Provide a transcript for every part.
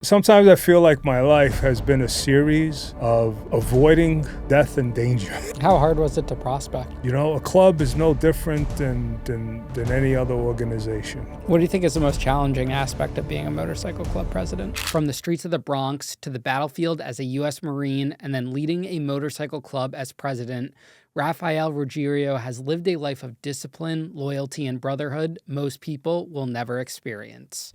Sometimes I feel like my life has been a series of avoiding death and danger. How hard was it to prospect? You know, a club is no different than any other organization. What do you think is the most challenging aspect of being a motorcycle club president? From the streets of the Bronx to the battlefield as a U.S. Marine and then leading a motorcycle club as president, Raffaele Ruggiero has lived a life of discipline, loyalty, and brotherhood most people will never experience.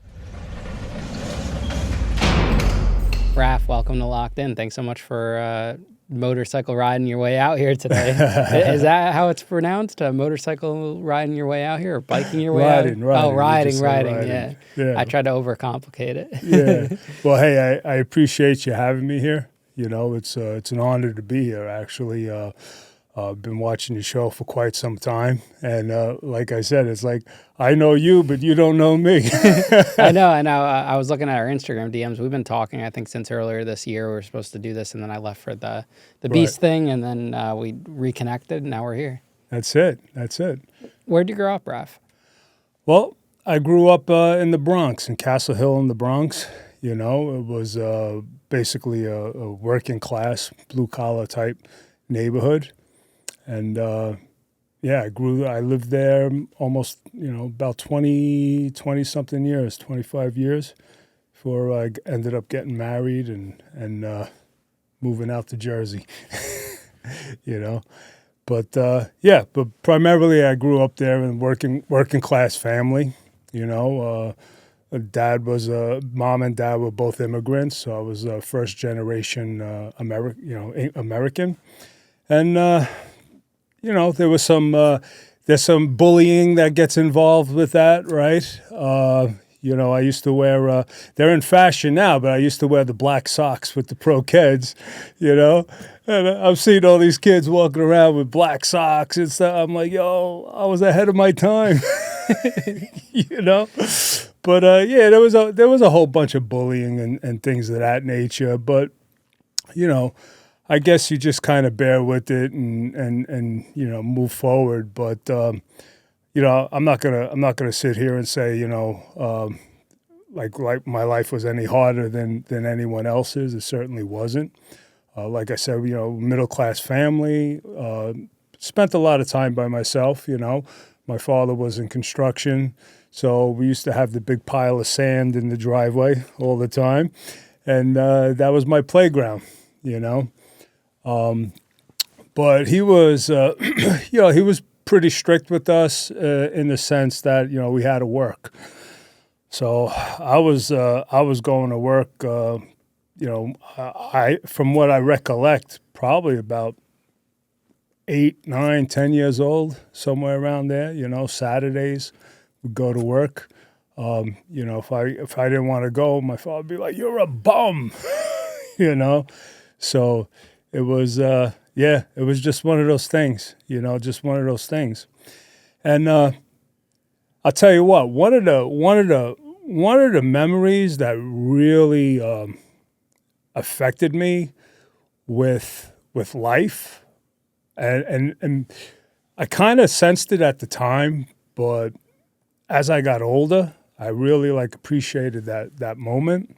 Raph, welcome to Locked In. Thanks so much for motorcycle riding your way out here today. Is that how it's pronounced? Motorcycle riding your way out here or biking your way out? Riding. Oh, riding, yeah. I tried to overcomplicate it. Yeah. Well, hey, I appreciate you having me here. You know, it's an honor to be here, actually. I've been watching your show for quite some time. And like I said, it's like, I know you, but you don't know me. I know. I was looking at our Instagram DMs. We've been talking, I think, since earlier this year. We were supposed to do this, and then I left for the Beast thing, and then we reconnected, and now we're here. That's it. Where'd you grow up, Raph? Well, I grew up in the Bronx, in Castle Hill in the Bronx. You know, it was basically a working class, blue-collar type neighborhood. And, I lived there almost, about 20-something years, 25 years before I ended up getting married and moving out to Jersey, But, but primarily I grew up there in working class family, mom and dad were both immigrants, so I was first generation American. And, there was there's some bullying that gets involved with that, right? I used to wear, they're in fashion now, but I used to wear the black socks with the Pro-Keds, And I've seen all these kids walking around with black socks and stuff. I'm like, yo, I was ahead of my time, But, there was a whole bunch of bullying and things of that nature. But, I guess you just kind of bear with it and move forward. But I'm not gonna sit here and say like my life was any harder than anyone else's. It certainly wasn't. Like I said, middle class family. Spent a lot of time by myself. My father was in construction, so we used to have the big pile of sand in the driveway all the time, and that was my playground. But he was, he was pretty strict with us in the sense that we had to work. So I was going to work. I from what I recollect, probably about 8, 9, 10 years old, somewhere around there. Saturdays we'd go to work. If I didn't want to go, my father would be like, "You're a bum," So. It was, it was just one of those things, just one of those things. And I'll tell you what, one of the memories that really affected me with life, and I kind of sensed it at the time, but as I got older, I really appreciated that moment.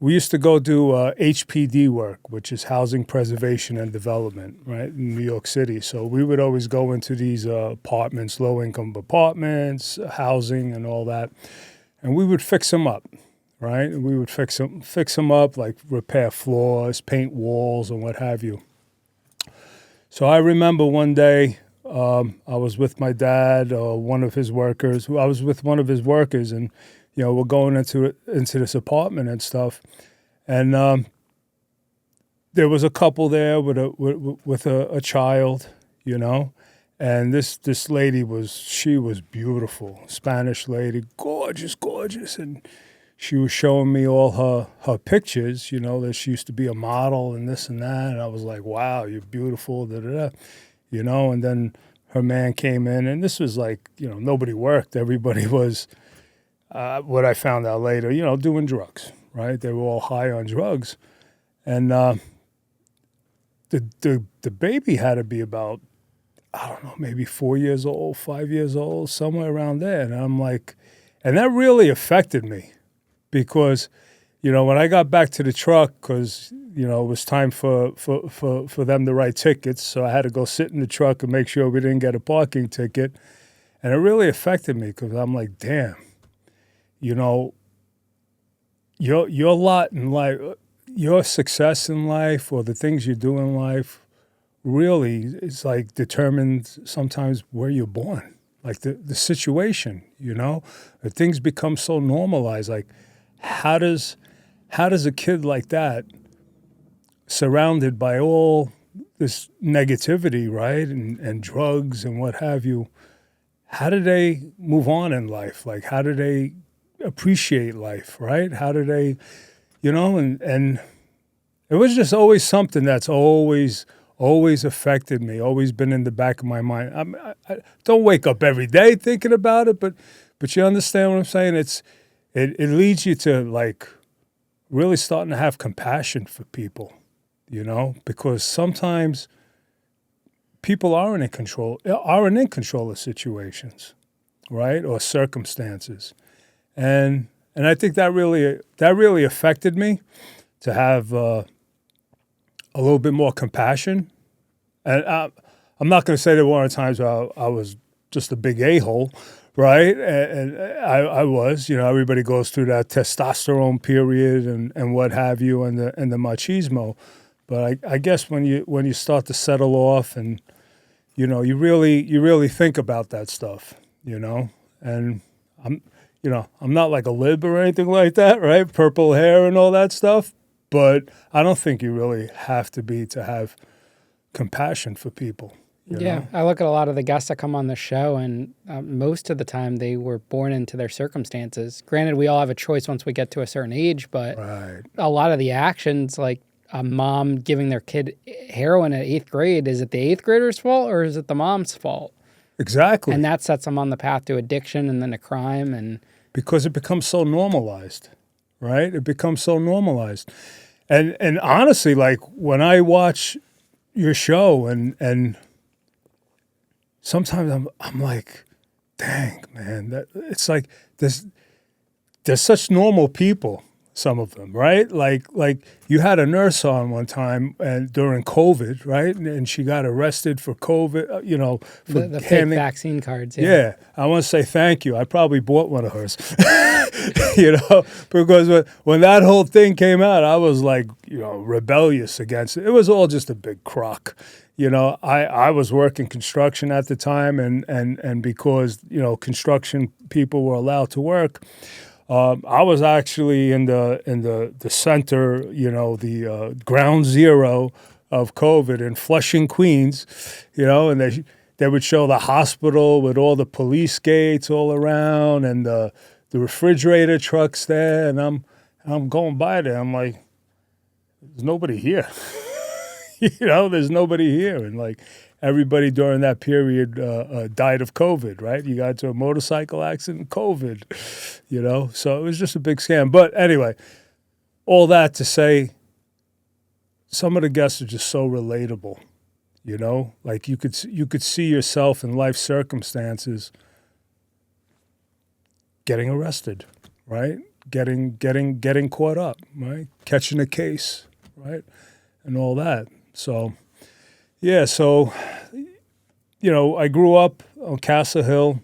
We used to go do HPD work, which is Housing Preservation and Development, right, in New York City. So we would always go into these apartments, low-income apartments, housing and all that, and we would fix them up, right? And we would fix them up, like repair floors, paint walls, and what have you. So I remember one day I was with my dad, one of his workers. I was with one of his workers, and we're going into this apartment and stuff, and there was a couple there with a child, and this lady was beautiful, Spanish lady, gorgeous, and she was showing me all her pictures, that she used to be a model and this and that, and I was like, wow, you're beautiful, and then her man came in, and this was like, nobody worked, everybody was. What I found out later, doing drugs, right? They were all high on drugs. And the baby had to be about, I don't know, maybe 4 years old, 5 years old, somewhere around there. And I'm like, and that really affected me, because, when I got back to the truck, because, it was time for them to write tickets, so I had to go sit in the truck and make sure we didn't get a parking ticket. And it really affected me because I'm like, damn, your lot in life, your success in life or the things you do in life really is like determined sometimes where you're born, like the situation, that things become so normalized. Like, how does a kid like that, surrounded by all this negativity, right, and drugs and what have you, how do they move on in life? Like, how do they appreciate life, right? How do they, and it was just always something that's always affected me, always been in the back of my mind. I don't wake up every day thinking about it, but you understand what I'm saying? It leads you to, like, really starting to have compassion for people, because sometimes people aren't in control of situations, right, or circumstances, and I think that really affected me to have a little bit more compassion. And I'm not going to say there weren't times where I was just a big a-hole, right? And I was, everybody goes through that testosterone period and what have you, and the machismo. But I guess when you start to settle off and, you really think about that stuff, and I'm not like a lib or anything like that, right? Purple hair and all that stuff. But I don't think you really have to be to have compassion for people. Yeah, I look at a lot of the guests that come on the show, and most of the time they were born into their circumstances. Granted, we all have a choice once we get to a certain age, but Right. a lot of the actions, like a mom giving their kid heroin at 8th grade, is it the 8th grader's fault or is it the mom's fault? Exactly. And that sets them on the path to addiction and then to crime. And because it becomes so normalized, right? It becomes so normalized. And honestly, like, when I watch your show and sometimes I'm like, dang, man, that it's like they're such normal people, some of them, right? Like you had a nurse on one time and during COVID, right? And she got arrested for COVID, for the fake vaccine cards. Yeah, I want to say thank you. I probably bought one of hers, because when that whole thing came out, I was like, rebellious against it. It was all just a big crock. I was working construction at the time, and because, construction people were allowed to work, I was actually in the center, the ground zero of COVID in Flushing, Queens, and they would show the hospital with all the police gates all around and the refrigerator trucks there, and I'm going by there. I'm like, there's nobody here. There's nobody here, and like everybody during that period died of COVID, right? You got into a motorcycle accident, COVID, So it was just a big scam. But anyway, all that to say, some of the guests are just so relatable, Like you could see yourself in life circumstances getting arrested, right? Getting caught up, right? Catching a case, right? And all that. So, yeah, I grew up on Castle Hill.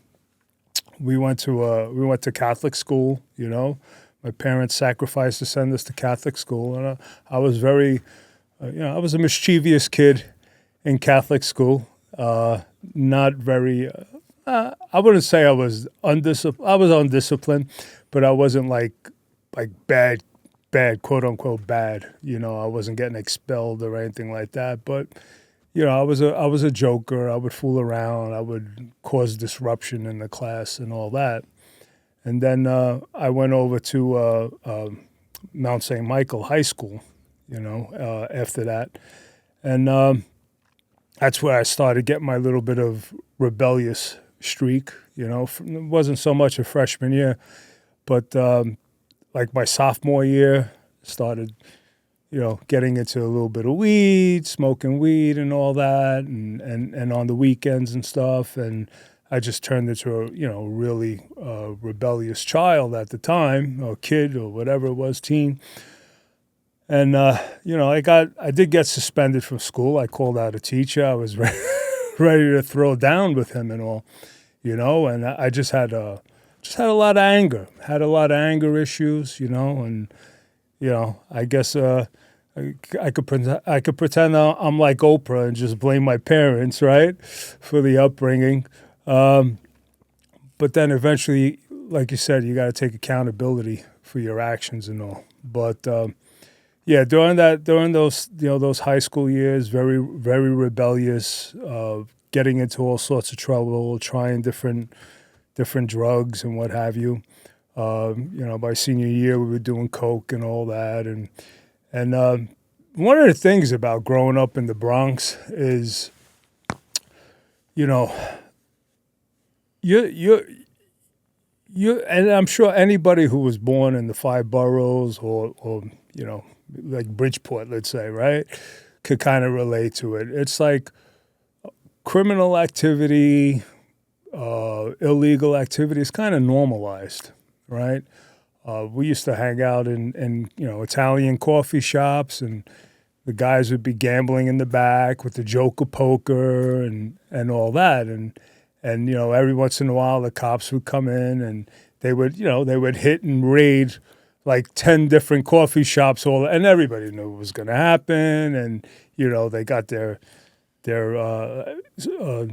We went to Catholic school, My parents sacrificed to send us to Catholic school, and I was very, I was a mischievous kid in Catholic school. Not very, I wouldn't say I was undisciplined. I was undisciplined, but I wasn't like bad, quote unquote bad. I wasn't getting expelled or anything like that. But I was a joker. I would fool around. I would cause disruption in the class and all that. And then I went over to Mount St. Michael High School. After that, and that's where I started getting my little bit of rebellious streak. It wasn't so much a freshman year, but like my sophomore year, started, getting into a little bit of weed, smoking weed and all that, and on the weekends and stuff. And I just turned into a, really rebellious child at the time, or kid, or whatever it was, teen. And I did get suspended from school. I called out a teacher. I was ready to throw down with him and all, And I just had a lot of anger. Had a lot of anger issues, and I guess I could pretend I'm like Oprah and just blame my parents, right, for the upbringing. But then eventually, like you said, you got to take accountability for your actions and all. But yeah, during those high school years, very very rebellious, getting into all sorts of trouble, trying different drugs and what have you. By senior year, we were doing coke and all that, and one of the things about growing up in the Bronx is, you and I'm sure anybody who was born in the five boroughs or like Bridgeport, let's say, right, could kind of relate to it. It's like criminal activity, illegal activity is kind of normalized, right? We used to hang out in Italian coffee shops, and the guys would be gambling in the back with the joke of poker and all that, and every once in a while the cops would come in and they would hit and raid like 10 different coffee shops, and everybody knew it was going to happen, and they got their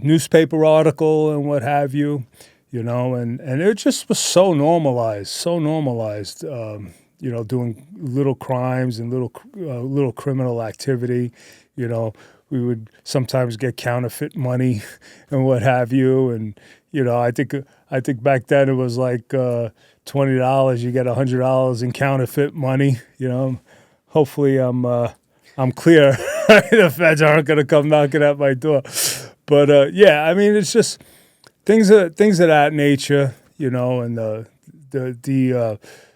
newspaper article and what have you, and it just was so normalized, doing little crimes and little criminal activity. We would sometimes get counterfeit money and what have you, and I think back then it was like $20, you get $100 in counterfeit money. Hopefully I'm clear. The feds aren't going to come knocking at my door, but yeah, I mean, it's just things of that nature, and the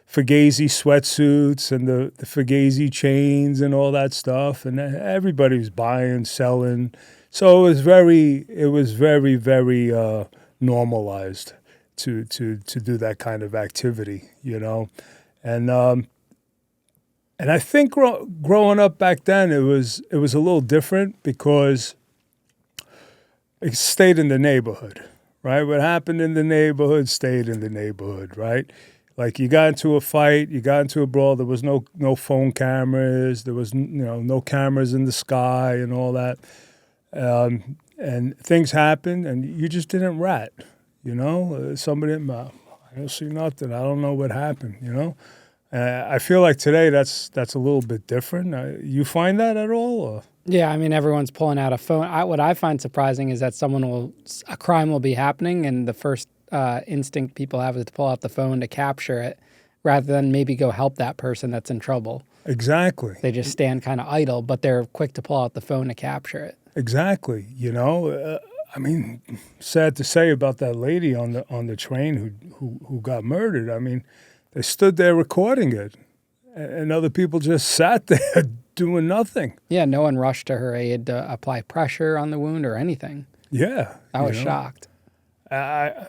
Fugazi sweatsuits and the Fugazi chains and all that stuff, and everybody was buying, selling. So it was very, very normalized to do that kind of activity, and I think growing up back then it was a little different because it stayed in the neighborhood, right? What happened in the neighborhood stayed in the neighborhood, right? Like you got into a fight, you got into a brawl. There was no phone cameras. There was no cameras in the sky and all that. And things happened, and you just didn't rat. Somebody, I don't see nothing. I don't know what happened. I feel like today that's a little bit different. You find that at all? Or? Yeah, I mean, everyone's pulling out a phone. What I find surprising is that a crime will be happening, and the first instinct people have is to pull out the phone to capture it rather than maybe go help that person that's in trouble. Exactly. They just stand kind of idle, but they're quick to pull out the phone to capture it. Exactly. I mean, sad to say about that lady on the train who got murdered. I mean, they stood there recording it, and other people just sat there doing nothing. Yeah, no one rushed to her aid to apply pressure on the wound or anything. Yeah. I was shocked. I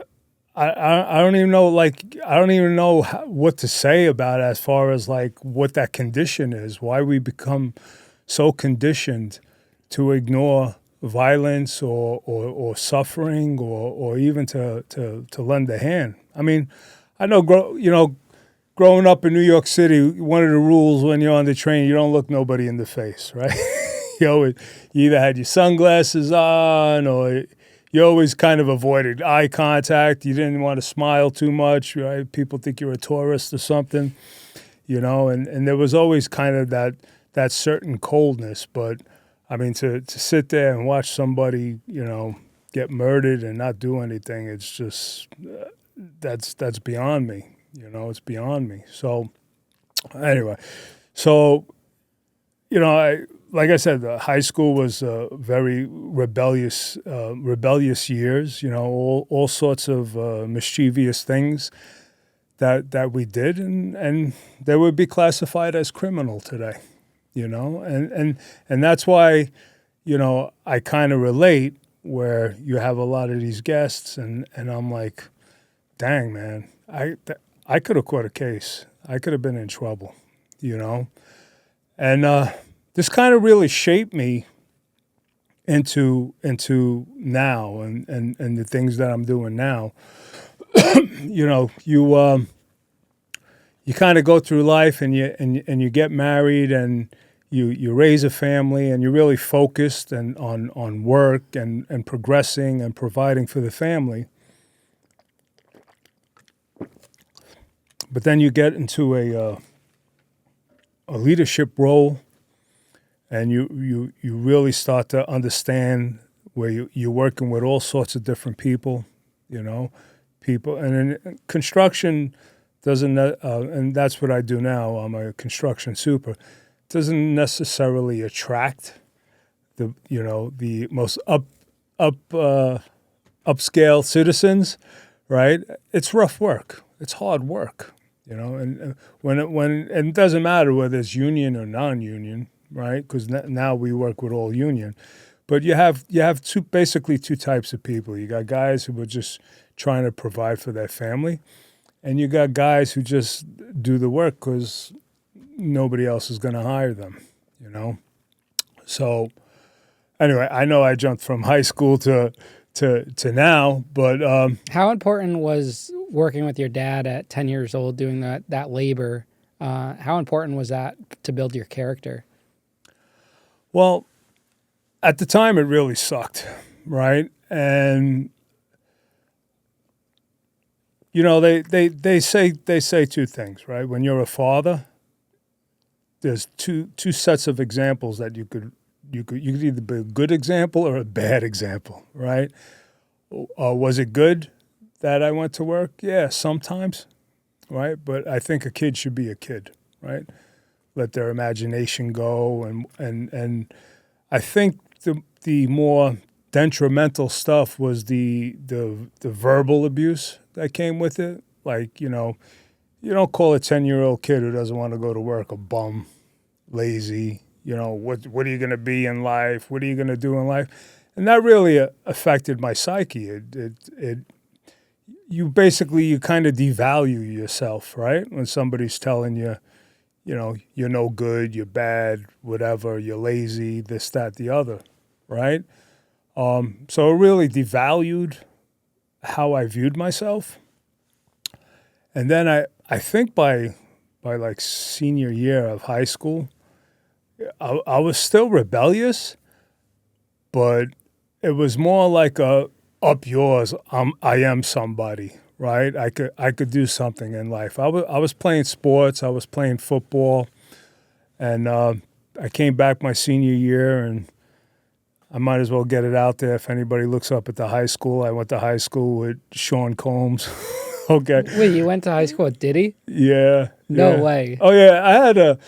don't even know, what to say about it as far as like what that condition is, why we become so conditioned to ignore violence or suffering or even to lend a hand. I mean, I know, growing up in New York City, one of the rules when you're on the train, you don't look nobody in the face, right? You either had your sunglasses on or you always kind of avoided eye contact. You didn't want to smile too much, right? People think you're a tourist or something, and there was always kind of that certain coldness. But, I mean, to sit there and watch somebody, get murdered and not do anything, it's just, that's beyond me. It's beyond me. So anyway, like I said, high school was very rebellious years. All sorts of mischievous things that we did, and they would be classified as criminal today. And that's why I kind of relate where you have a lot of these guests, and I'm like, dang, man, I could have caught a case. I could have been in trouble, you know? And this kind of really shaped me into now and the things that I'm doing now. You know, you kind of go through life and you get married and you raise a family and you're really focused and on work and progressing and providing for the family. But then you get into a leadership role, and you really start to understand where you're working with all sorts of different people, you know, and in construction doesn't, and that's what I do now. I'm a construction super. Doesn't necessarily attract the most upscale citizens, right? It's rough work. It's hard work, you know, and it doesn't matter whether it's union or non-union, right? Because now we work with all union, but you have basically two types of people. You got guys who are just trying to provide for their family, and you got guys who just do the work because nobody else is going to hire them, you know. So anyway, I know I jumped from high school to now, but how important was working with your dad at 10 years old doing that labor? How important was that to build your character? Well, at the time it really sucked, right? And you know, they say two things, right? When you're a father, there's two sets of examples that you could either be a good example or a bad example, right? Was it good that I went to work? Yeah, sometimes, right? But I think a kid should be a kid, right? Let their imagination go, and I think the more detrimental stuff was the verbal abuse that came with it. Like, you know, you don't call a 10-year-old kid who doesn't want to go to work a bum, lazy. You know, what are you going to be in life? What are you going to do in life? And that really affected my psyche. You kind of devalue yourself, right? When somebody's telling you, you know, you're no good, you're bad, whatever, you're lazy, this, that, the other, right? So it really devalued how I viewed myself. And then I think by like senior year of high school, I was still rebellious, but it was more like up yours, I am somebody, right? I could do something in life. I was playing sports, I was playing football, and I came back my senior year, and I might as well get it out there. If anybody looks up at the high school, I went to high school with Sean Combs. Okay. Wait, you went to high school with Diddy? Yeah. No way. Oh yeah, I had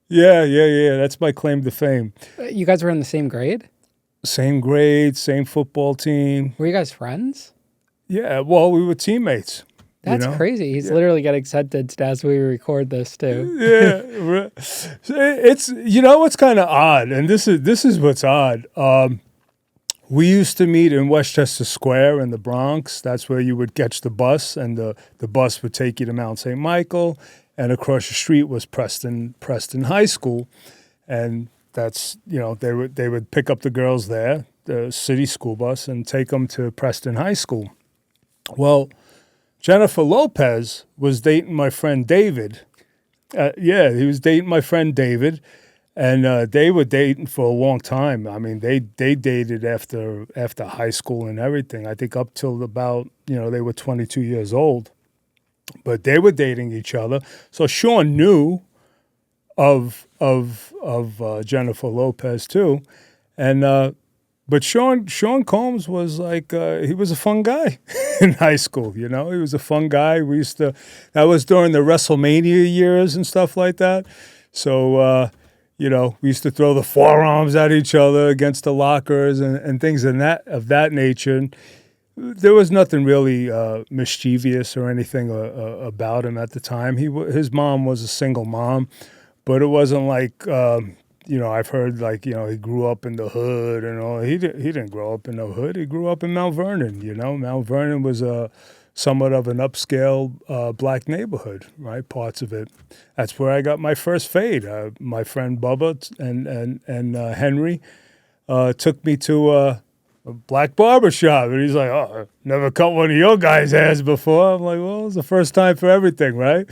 yeah. That's my claim to fame. You guys were in the same grade? Same grade, same football team. Were you guys friends? Yeah, well, we were teammates. That's crazy. He's literally getting sentenced as we record this too. Yeah, it's, you know, what's kind of odd, and this is what's odd. We used to meet in Westchester Square in the Bronx. That's where you would catch the bus, and the bus would take you to Mount St. Michael, and across the street was Preston High School, and that's, you know, they would pick up the girls there, the city school bus, and take them to Preston High School. Well, Jennifer Lopez was dating my friend David. He was dating my friend David, and they were dating for a long time. I mean, they dated after high school and everything. I think up till about, you know, they were 22 years old, but they were dating each other. So Sean knew of Jennifer Lopez too, and but Sean Combs was like, he was a fun guy in high school, you know? He was a fun guy. That was during the WrestleMania years and stuff like that. So, you know, we used to throw the forearms at each other against the lockers and things of that nature. And there was nothing really mischievous or anything about him at the time. His mom was a single mom, but it wasn't like, I've heard like, he grew up in the hood and all. He didn't grow up in the hood. He grew up in Mount Vernon. Mount Vernon was somewhat of an upscale black neighborhood, right? Parts of it. That's where I got my first fade. My friend Bubba and Henry took me to a black barber shop, and he's like, "Oh, I never cut one of your guys' hairs before." I'm like, "Well, it's the first time for everything, right?"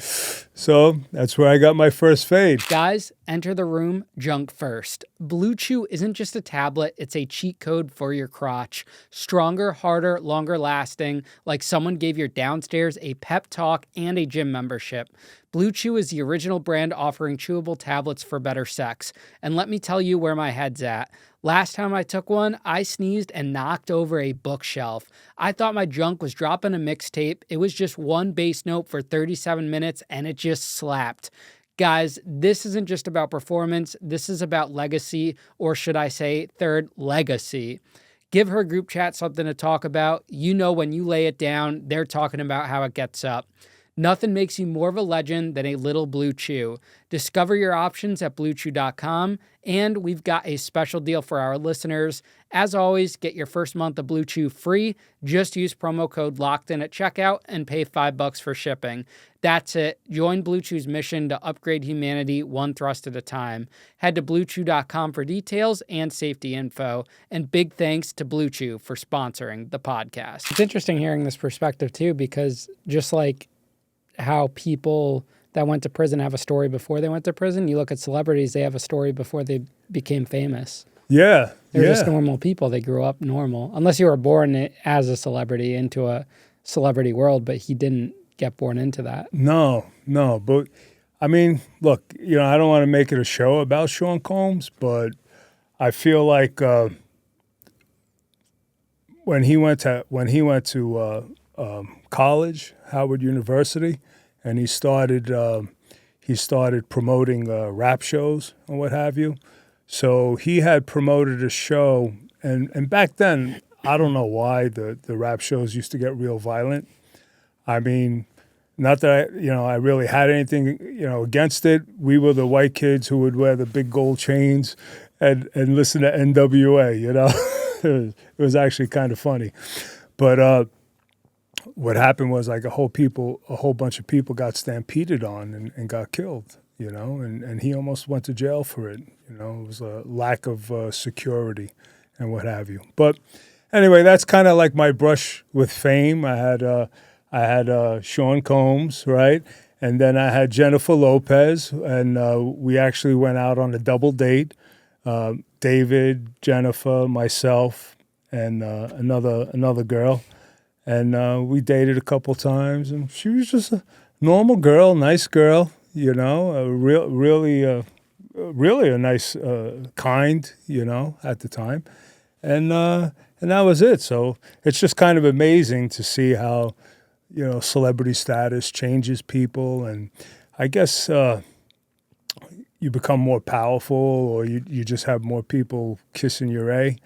So that's where I got my first fade. Guys, enter the room junk first. Blue Chew isn't just a tablet, it's a cheat code for your crotch. Stronger, harder, longer lasting, like someone gave your downstairs a pep talk and a gym membership. Blue Chew is the original brand offering chewable tablets for better sex. And let me tell you where my head's at. Last time I took one, I sneezed and knocked over a bookshelf. I thought my junk was dropping a mixtape. It was just one bass note for 37 minutes and it just slapped. Guys, this isn't just about performance. This is about legacy, or should I say third legacy. Give her group chat something to talk about. When you lay it down, they're talking about how it gets up. Nothing makes you more of a legend than a little Blue Chew. Discover your options at BlueChew.com, and we've got a special deal for our listeners. As always, get your first month of Blue Chew free. Just use promo code LOCKEDIN at checkout and pay $5 for shipping. That's it. Join Blue Chew's mission to upgrade humanity one thrust at a time. Head to BlueChew.com for details and safety info. And big thanks to Blue Chew for sponsoring the podcast. It's interesting hearing this perspective too, because just like how people that went to prison have a story before they went to prison, you look at celebrities, they have a story before they became famous. Yeah. They're just normal people. They grew up normal. Unless you were born as a celebrity into a celebrity world, but he didn't get born into that. No. But, I mean, look, I don't want to make it a show about Sean Combs, but I feel like when he went to college, Howard University, and he started promoting rap shows and what have you. So he had promoted a show, and back then, I don't know why the rap shows used to get real violent. I mean, not that I really had anything against it. We were the white kids who would wear the big gold chains and listen to NWA. It was actually kind of funny, but what happened was like a whole bunch of people got stampeded on and got killed. And he almost went to jail for it. It was a lack of security and what have you. But anyway, that's kind of like my brush with fame. I had Sean Combs, right? And then I had Jennifer Lopez, and we actually went out on a double date. David, Jennifer, myself, and another girl. And we dated a couple times, and she was just a normal girl, nice girl, really a nice, kind, at the time. And that was it. So it's just kind of amazing to see how, celebrity status changes people. And I guess you become more powerful, or you just have more people kissing your A.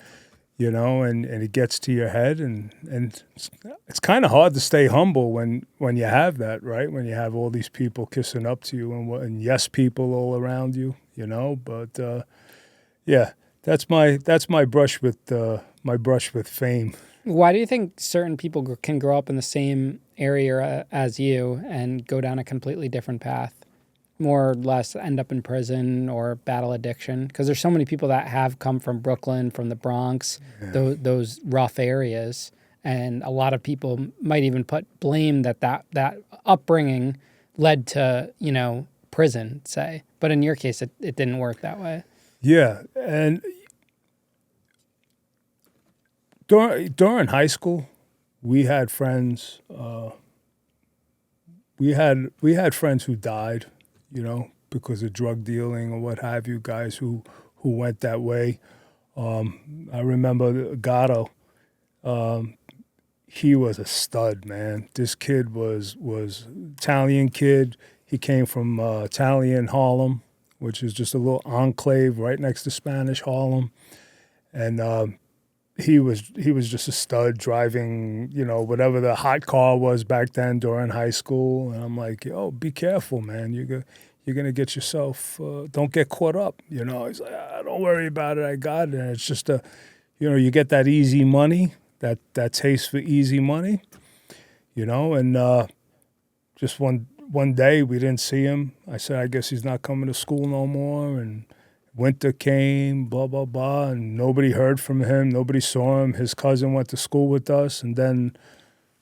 And it gets to your head, and it's kind of hard to stay humble when you have that, right? When you have all these people kissing up to you and yes people all around you, But yeah, that's my brush with fame. Why do you think certain people can grow up in the same area as you and go down a completely different path? More or less end up in prison or battle addiction? Because there's so many people that have come from Brooklyn, from the Bronx, those rough areas. And a lot of people might even blame that upbringing led to, prison, say. But in your case, it didn't work that way. Yeah. And during high school, we had friends. We had friends who died, because of drug dealing or what have you, guys who went that way. I remember Gatto. He was a stud, man. This kid was Italian kid. He came from Italian Harlem, which is just a little enclave right next to Spanish Harlem. And he was just a stud driving, whatever the hot car was back then during high school. And I'm like, yo, be careful, man. You're You're gonna get yourself. Don't get caught up. You know, he's like, don't worry about it. I got it. And it's just you get that easy money, that taste for easy money. You know, and just one day we didn't see him. I said, I guess he's not coming to school no more. And winter came, blah, blah, blah, and nobody heard from him. Nobody saw him. His cousin went to school with us. And then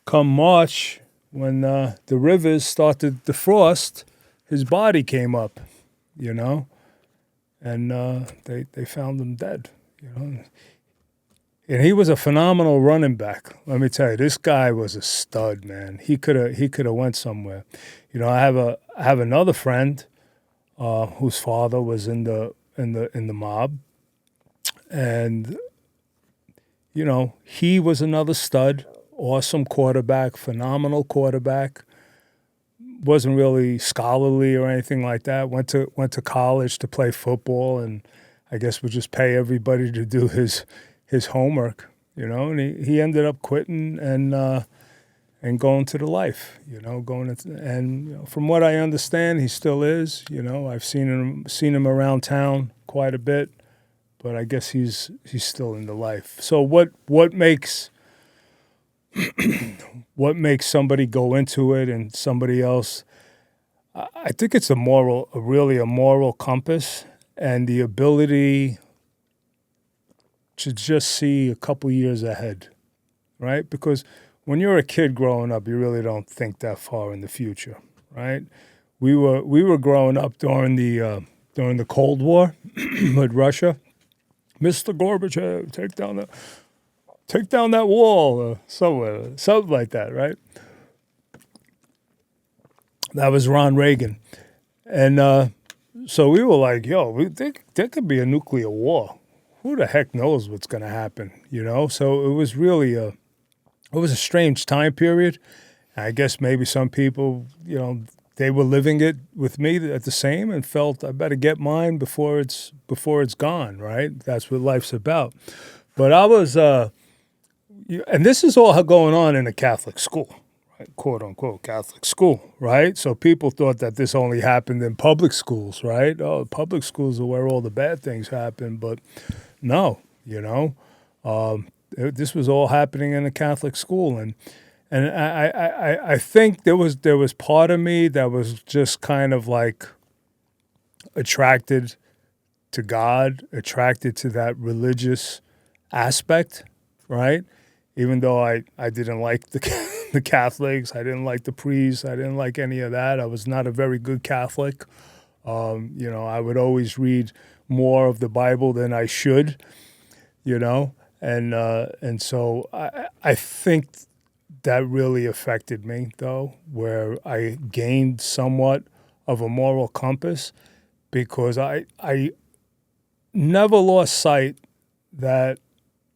come March, when the rivers started to defrost, his body came up, you know, and they found him dead, you know. And he was a phenomenal running back. Let me tell you, this guy was a stud, man. He could have went somewhere. You know, I have another friend whose father was in the mob, and you know, he was another stud, awesome quarterback, phenomenal quarterback. Wasn't really scholarly or anything like that. Went to college to play football, and I guess would just pay everybody to do his homework, you know. And he ended up quitting and going to the life, you know, and you know, from what I understand, he still is. You know, I've seen him around town quite a bit, but I guess he's still in the life. So what makes what makes somebody go into it and somebody else? I think it's really a moral compass and the ability to just see a couple years ahead, right? Because when you're a kid growing up, you really don't think that far in the future, right? We were growing up during the Cold War with Russia. Mr. Gorbachev, take down that wall, something like that, right? That was Ron Reagan, and so we were like, "Yo, there could be a nuclear war. Who the heck knows what's going to happen?" You know. So it was really a strange time period. I guess maybe some people, you know, they were living it with me at the same and felt I better get mine before it's gone, right? That's what life's about. But I was, and this is all going on in a Catholic school, right? Quote unquote Catholic school, right? So people thought that this only happened in public schools, right? Oh, public schools are where all the bad things happen, but no, you know, this was all happening in a Catholic school, and I think there was part of me that was just kind of like attracted to God, attracted to that religious aspect, right? Even though I didn't like the Catholics, I didn't like the priests, I didn't like any of that. I was not a very good Catholic. You know, I would always read more of the Bible than I should, you know, and so I think that really affected me, though, where I gained somewhat of a moral compass because I never lost sight that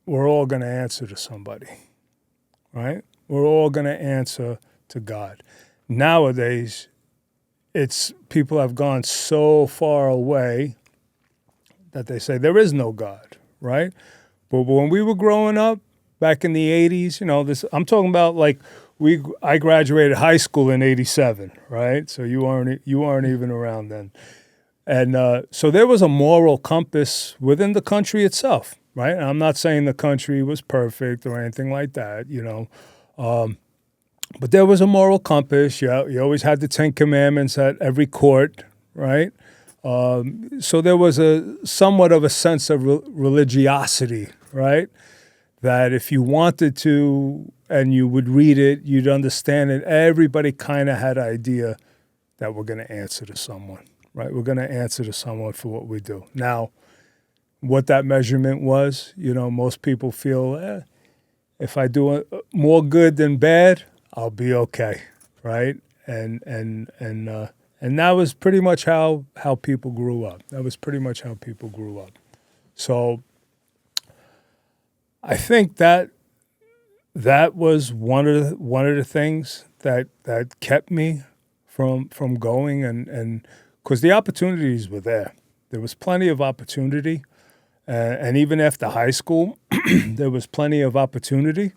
we're all going to answer to somebody, right? We're all going to answer to God. Nowadays, people have gone so far away that they say there is no God, right? But when we were growing up back in the 80s, you know, I'm talking about like I graduated high school in 87, right? So you aren't even around then. And so there was a moral compass within the country itself, right? And I'm not saying the country was perfect or anything like that, you know. But there was a moral compass. You always had the Ten Commandments at every court, right? So there was somewhat of a sense of religiosity, right? That if you wanted to and you would read it, you'd understand it. Everybody kind of had an idea that we're going to answer to someone, right? We're going to answer to someone for what we do. Now, what that measurement was, you know, most people feel, if I do more good than bad, I'll be okay, right? And that was pretty much how people grew up. That was pretty much how people grew up. So I think that was one of the things that kept me from going, and because the opportunities were there. There was plenty of opportunity, and even after high school, there was plenty of opportunity.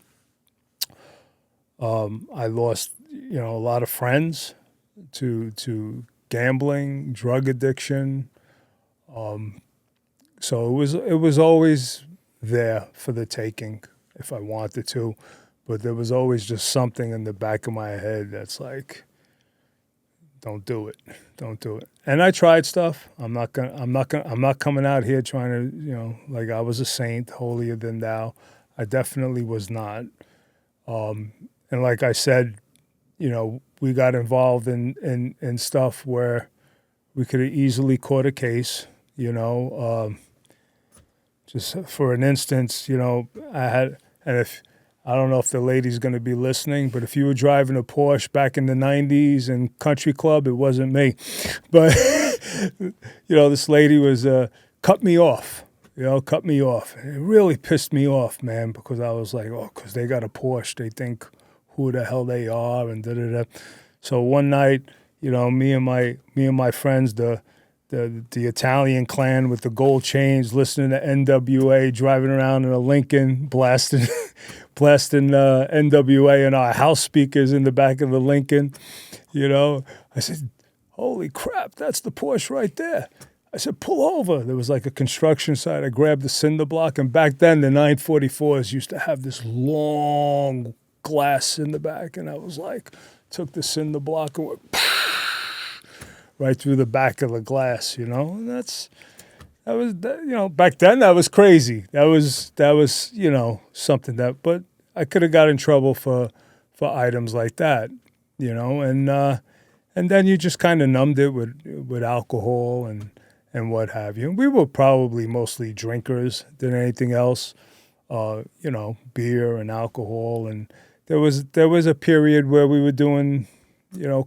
I lost, you know, a lot of friends to gambling, drug addiction. So it was always there for the taking if I wanted to, but there was always just something in the back of my head that's like, don't do it, don't do it. And I tried stuff. I'm not coming out here trying to, like I was a saint, holier than thou. I definitely was not. And like I said, we got involved in stuff where we could have easily caught a case, just for an instance, I don't know if the lady's going to be listening, but if you were driving a Porsche back in the 90s in country club, it wasn't me. But, this lady was, cut me off. Cut me off. And it really pissed me off, man, because I was like, because they got a Porsche, they think who the hell they are and da-da-da. So one night, me and my friends, the Italian clan with the gold chains, listening to NWA, driving around in a Lincoln, blasting NWA in our house speakers in the back of the Lincoln. I said, holy crap, that's the Porsche right there. I said, pull over. There was like a construction site. I grabbed the cinder block, and back then the 944s used to have this long glass in the back, and I was like, took the cinder block and went right through the back of the glass, and back then that was crazy. That was something that, but I could have got in trouble for items like that, and then you just kind of numbed it with alcohol and what have you. We were probably mostly drinkers than anything else, beer and alcohol, and there was a period where we were doing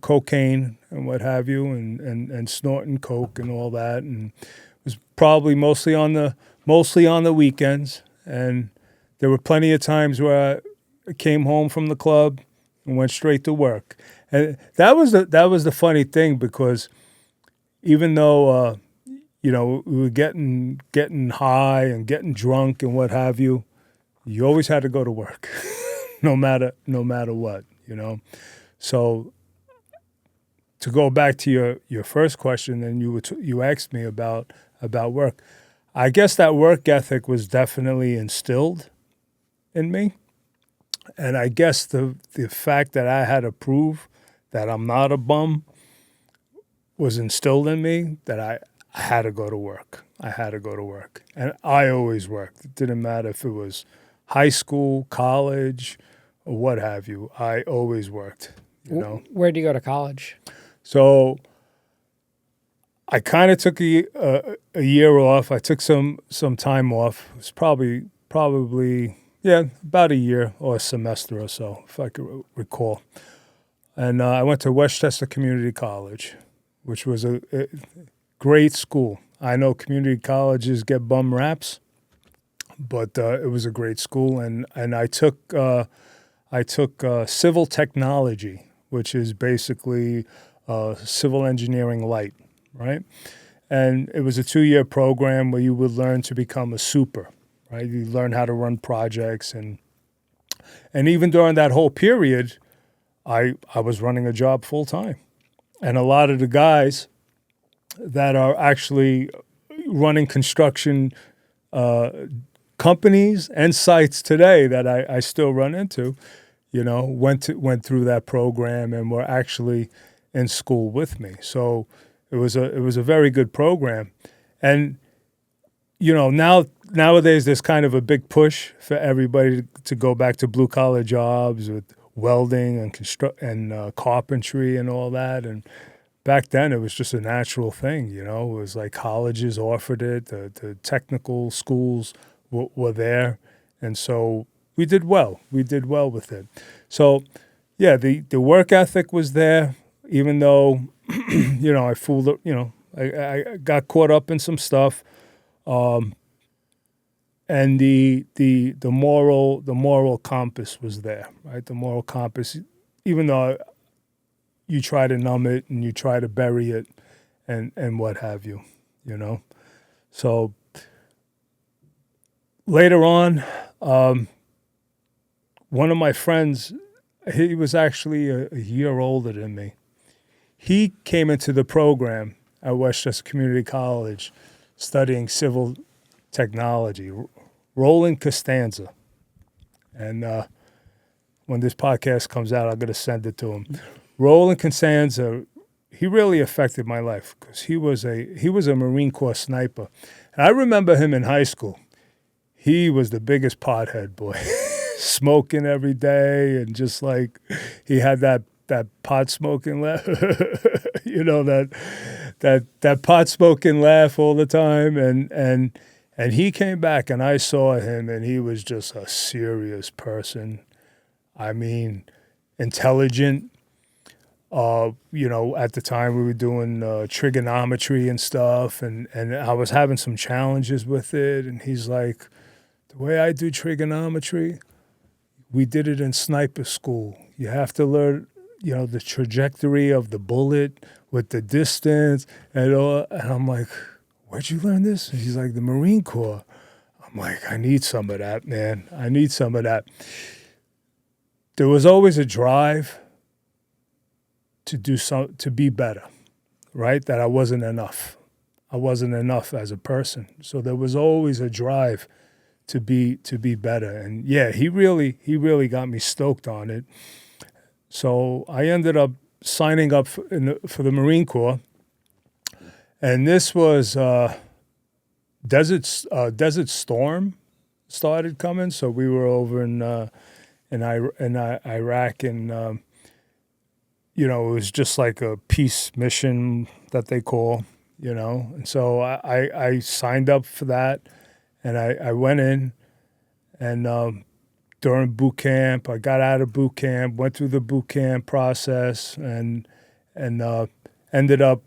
cocaine and what have you, and snorting coke and all that, and it was probably mostly on the weekends. And there were plenty of times where I came home from the club and went straight to work. And that was the funny thing, because even though we were getting high and getting drunk and what have you, you always had to go to work, no matter what, So to go back to your first question, and you asked me about work. I guess that work ethic was definitely instilled in me, and I guess the fact that I had to prove that I'm not a bum was instilled in me, that I had to go to work. I had to go to work, and I always worked. It didn't matter if it was high school, college, or what have you. I always worked. Where did you go to college? So I kind of took a year off. I took some time off. It was probably about a year or a semester or so, if I could recall. And I went to Westchester Community College, which was a great school. I know community colleges get bum raps, but it was a great school. And I took civil technology, which is basically civil engineering light, right? And it was a 2-year program where you would learn to become a super, right? You learn how to run projects, and even during that whole period, I was running a job full time. And a lot of the guys that are actually running construction companies and sites today that I still run into, went through that program and were actually in school with me. So it was a very good program. And nowadays there's kind of a big push for everybody to go back to blue collar jobs with welding and carpentry and all that. And back then it was just a natural thing, It was like colleges offered it, the technical schools were there, and so we did well. We did well with it. So, yeah, the work ethic was there, even though, I fooled up, I got caught up in some stuff, and the moral compass was there, right? The moral compass, even though you try to numb it and you try to bury it, and what have you, So later on, one of my friends, he was actually a year older than me. he came into the program at Westchester Community College studying civil technology, Roland Costanza. And when this podcast comes out, I'm going to send it to him. Roland Costanza, he really affected my life because he was a Marine Corps sniper. And I remember him in high school. He was the biggest pothead, boy, smoking every day, and just like he had that pot smoking laugh, you know, that pot smoking laugh all the time, and he came back, and I saw him, and he was just a serious person. I mean, intelligent. You know, at the time we were doing trigonometry and stuff, and I was having some challenges with it, and he's like, the way I do trigonometry, we did it in sniper school. You have to learn, you know, the trajectory of the bullet with the distance and all. And I'm like, where'd you learn this? And he's like, the Marine Corps. I'm like, I need some of that, man. I need some of that. There was always a drive to be better, right? That I wasn't enough. I wasn't enough as a person. So there was always a drive to be better. And yeah, he really got me stoked on it. So I ended up signing up for the Marine Corps, and this was Desert Storm started coming. So we were over in Iraq, and you know, it was just like a peace mission that they call, you know. And so I signed up for that, and I went in, and during boot camp, I got out of boot camp, went through the boot camp process, and ended up,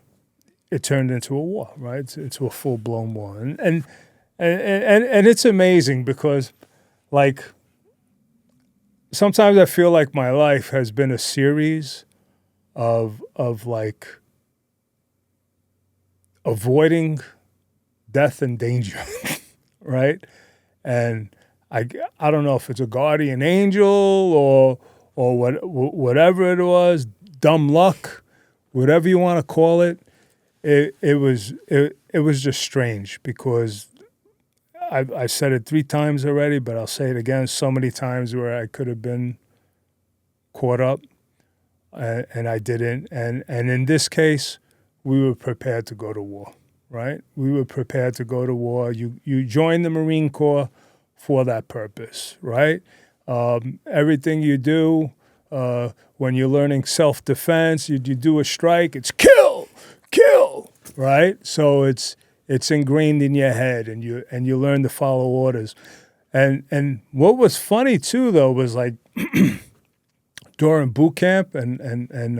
it turned into a war, right? It's a full-blown war. And it's amazing because, like, sometimes I feel like my life has been a series of like avoiding death and danger, right? And I don't know if it's a guardian angel or whatever it was, dumb luck, whatever you want to call it. It was just strange because I said it 3 times already, but I'll say it again. So many times where I could have been caught up, and I didn't. And in this case, we were prepared to go to war, right? We were prepared to go to war. You joined the Marine Corps for that purpose, right? Everything you do when you're learning self-defense, you do a strike, it's kill, right? So it's ingrained in your head, and you learn to follow orders. And what was funny too, though, was like during boot camp, and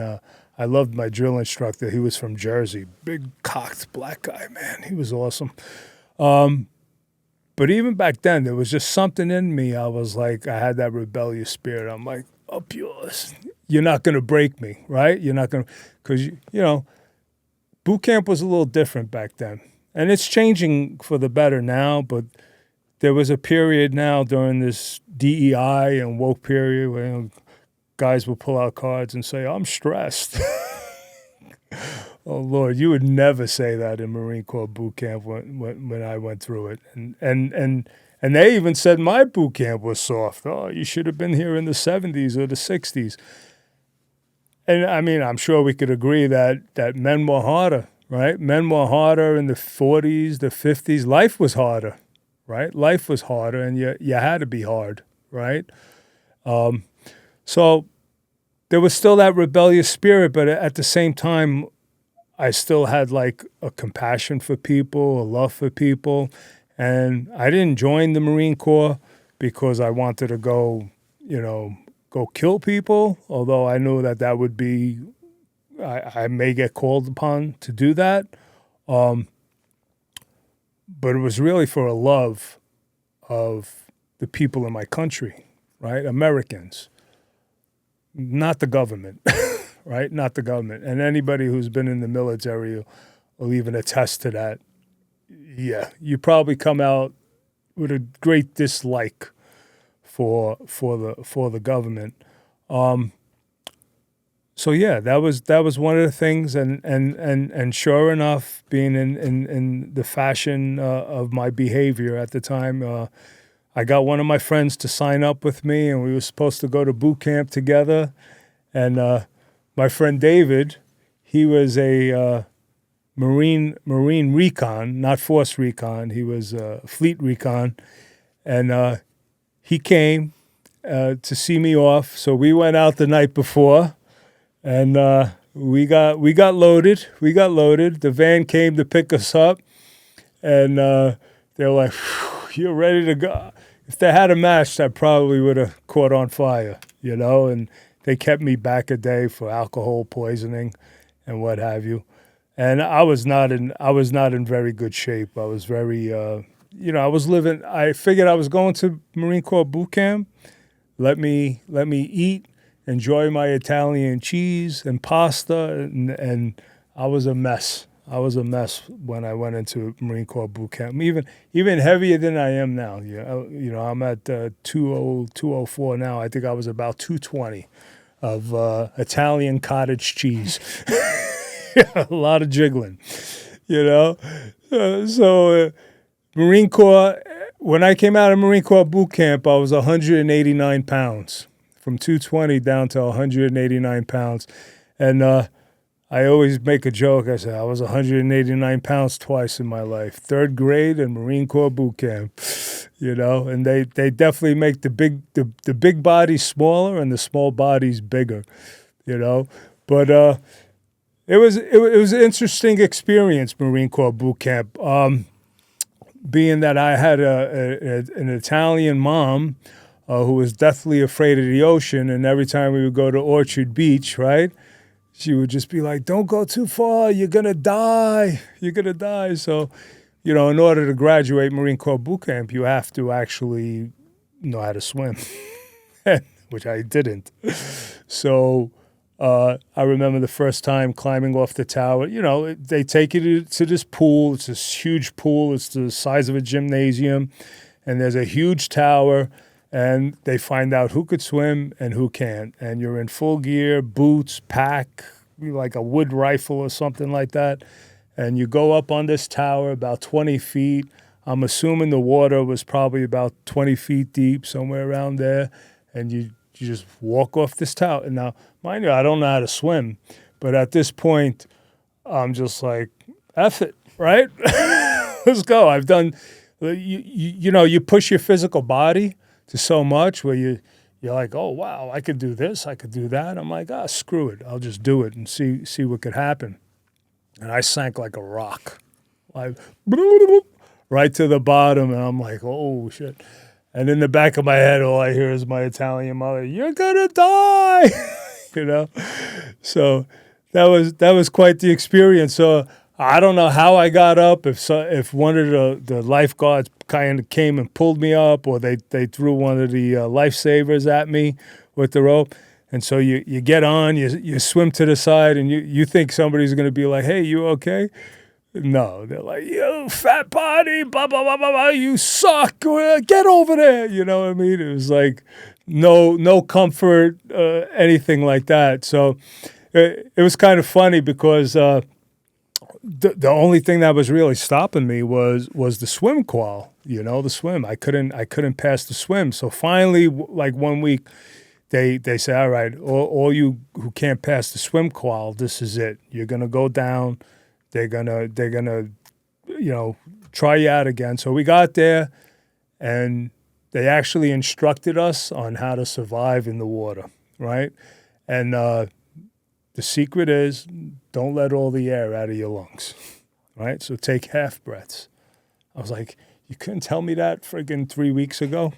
I loved my drill instructor. He was from Jersey, big cocked black guy, man. He was awesome. But even back then, there was just something in me. I was like, I had that rebellious spirit. I'm like, up yours. You're not going to break me, right? You're not going to, because, you know, boot camp was a little different back then. And it's changing for the better now, but there was a period now during this DEI and woke period where, you know, guys will pull out cards and say, I'm stressed. Oh, Lord, you would never say that in Marine Corps boot camp when I went through it. And they even said my boot camp was soft. Oh, you should have been here in the 70s or the 60s. And, I mean, I'm sure we could agree that men were harder, right? Men were harder in the 40s, the 50s. Life was harder, right? Life was harder, and you had to be hard, right? So there was still that rebellious spirit, but at the same time, I still had like a compassion for people, a love for people. And I didn't join the Marine Corps because I wanted to go kill people, although I knew that would be, I may get called upon to do that. But it was really for a love of the people in my country, right? Americans, not the government. Right? Not the government. And anybody who's been in the military will even attest to that. Yeah, you probably come out with a great dislike for the government. so yeah, that was one of the things, and sure enough, being in the fashion of my behavior at the time, I got one of my friends to sign up with me, and we were supposed to go to boot camp together. And my friend David, he was a Marine recon, not force recon. He was fleet recon, and he came to see me off. So we went out the night before. And we got loaded. We got loaded. The van came to pick us up, and they were like, "You're ready to go." If they had a match, I probably would have caught on fire, you know. And they kept me back a day for alcohol poisoning and what have you. And I was not in very good shape. I was very, I was living. I figured I was going to Marine Corps boot camp. Let me eat. Enjoy my Italian cheese and pasta, and I was a mess. I was a mess when I went into Marine Corps boot camp. Even heavier than I am now. I'm at 204 now. I think I was about 220 of Italian cottage cheese. A lot of jiggling, you know. Marine Corps. When I came out of Marine Corps boot camp, I was 189 pounds. From 220 down to 189 pounds. And I always make a joke. I say I was 189 pounds twice in my life. Third grade and Marine Corps boot camp, you know. And they definitely make the big bodies smaller and the small bodies bigger, you know. But it was an interesting experience, Marine Corps boot camp. Being that I had an Italian mom who was deathly afraid of the ocean, and every time we would go to Orchard Beach, right, she would just be like, "Don't go too far, you're gonna die, you're gonna die." So, in order to graduate Marine Corps boot camp, you have to actually know how to swim, which I didn't. So I remember the first time climbing off the tower. They take you to this pool. It's this huge pool. It's the size of a gymnasium, and there's a huge tower. And they find out who could swim and who can't. And you're in full gear, boots, pack, like a wood rifle or something like that. And you go up on this tower about 20 feet. I'm assuming the water was probably about 20 feet deep, somewhere around there. And you just walk off this tower. And now, mind you, I don't know how to swim. But at this point, I'm just like, F it, right? Let's go. I've done, you push your physical body to so much where you're like, oh, wow, I could do this, I could do that. I'm like, screw it. I'll just do it and see what could happen. And I sank like a rock, like right to the bottom. And I'm like, oh, shit. And in the back of my head, all I hear is my Italian mother, "You're going to die," So that was quite the experience. So I don't know how I got up, if one of the lifeguards kind of came and pulled me up, or they threw one of the lifesavers at me with the rope. And so you get on, you swim to the side, and you think somebody's going to be like, "Hey, you okay?" No, they're like, "You fat body, blah, blah, blah, blah, blah, you suck, get over there." You know what I mean? It was like no comfort, anything like that. So it was kind of funny because the only thing that was really stopping me was the swim qual, the swim. I couldn't pass the swim. So finally, like 1 week, they say, "All right, all you who can't pass the swim qual, this is it. You're gonna go down. They're gonna try you out again." So we got there, and they actually instructed us on how to survive in the water, right? And the secret is, don't let all the air out of your lungs, right? So take half breaths. I was like, you couldn't tell me that friggin' 3 weeks ago,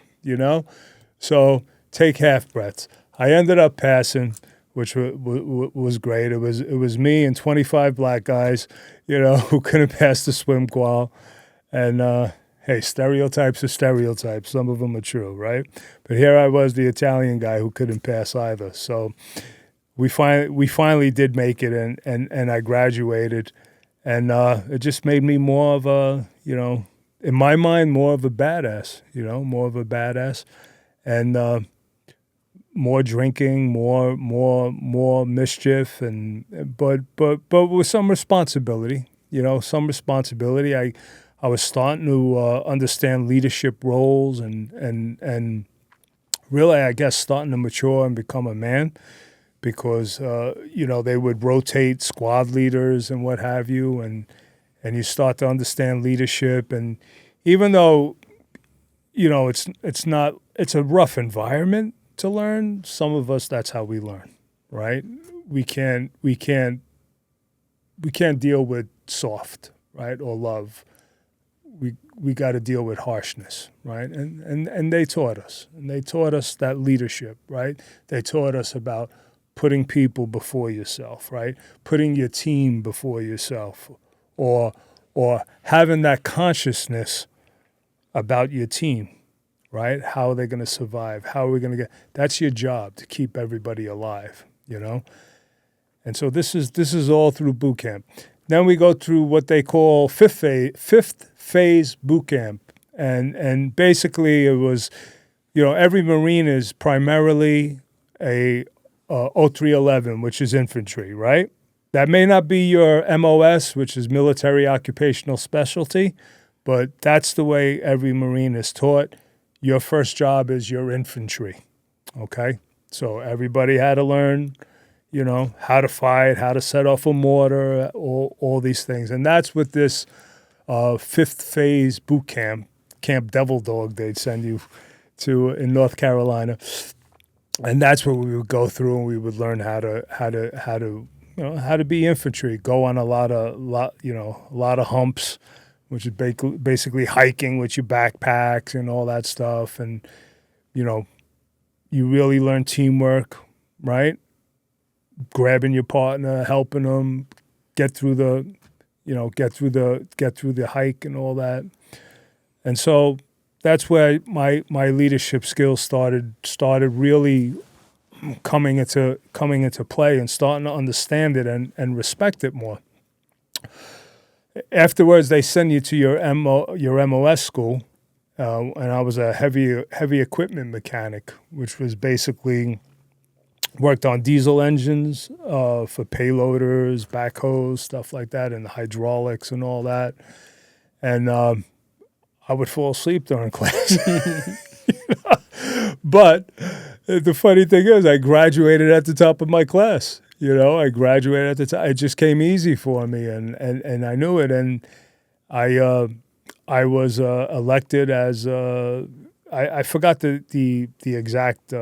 So take half breaths. I ended up passing, which was great. It was me and 25 black guys, who couldn't pass the swim qual. And hey, stereotypes are stereotypes. Some of them are true, right? But here I was, the Italian guy who couldn't pass either. So we finally did make it, and I graduated, and it just made me more of a, in my mind, more of a badass, more of a badass. And more drinking, more mischief, and but with some responsibility. Some responsibility. I was starting to understand leadership roles and really, I guess, starting to mature and become a man because they would rotate squad leaders and what have you, and you start to understand leadership. And even though it's a rough environment to learn, some of us, that's how we learn, right? We can't deal with soft, right, or love. We got to deal with harshness, right? And they taught us. And they taught us that leadership, right? They taught us about putting people before yourself, right? Putting your team before yourself, or having that consciousness about your team, right? How are they going to survive? How are we going to get? That's your job, to keep everybody alive, And so this is all through boot camp. Then we go through what they call fifth phase boot camp, and basically it was, every Marine is primarily a 0311, which is infantry, right? That may not be your MOS, which is military occupational specialty, but that's the way every Marine is taught. Your first job is your infantry, okay? So everybody had to learn, how to fight, how to set off a mortar, all these things. And that's what this fifth phase boot camp, Camp Devil Dog, they'd send you to in North Carolina. And that's what we would go through, and we would learn how to be infantry, go on a lot of humps, which is basically hiking with your backpacks and all that stuff. And, you really learn teamwork, right? Grabbing your partner, helping them get through the hike and all that. And so that's where my leadership skills started really coming into play, and starting to understand it and respect it more. Afterwards, they send you to your MOS school, and I was a heavy equipment mechanic, which was basically worked on diesel engines for payloaders, backhoes, stuff like that, and the hydraulics and all that. And I would fall asleep during class. But the funny thing is, I graduated at the top of my class. I graduated at the top. It just came easy for me, and I knew it. And I was elected as I forgot the exact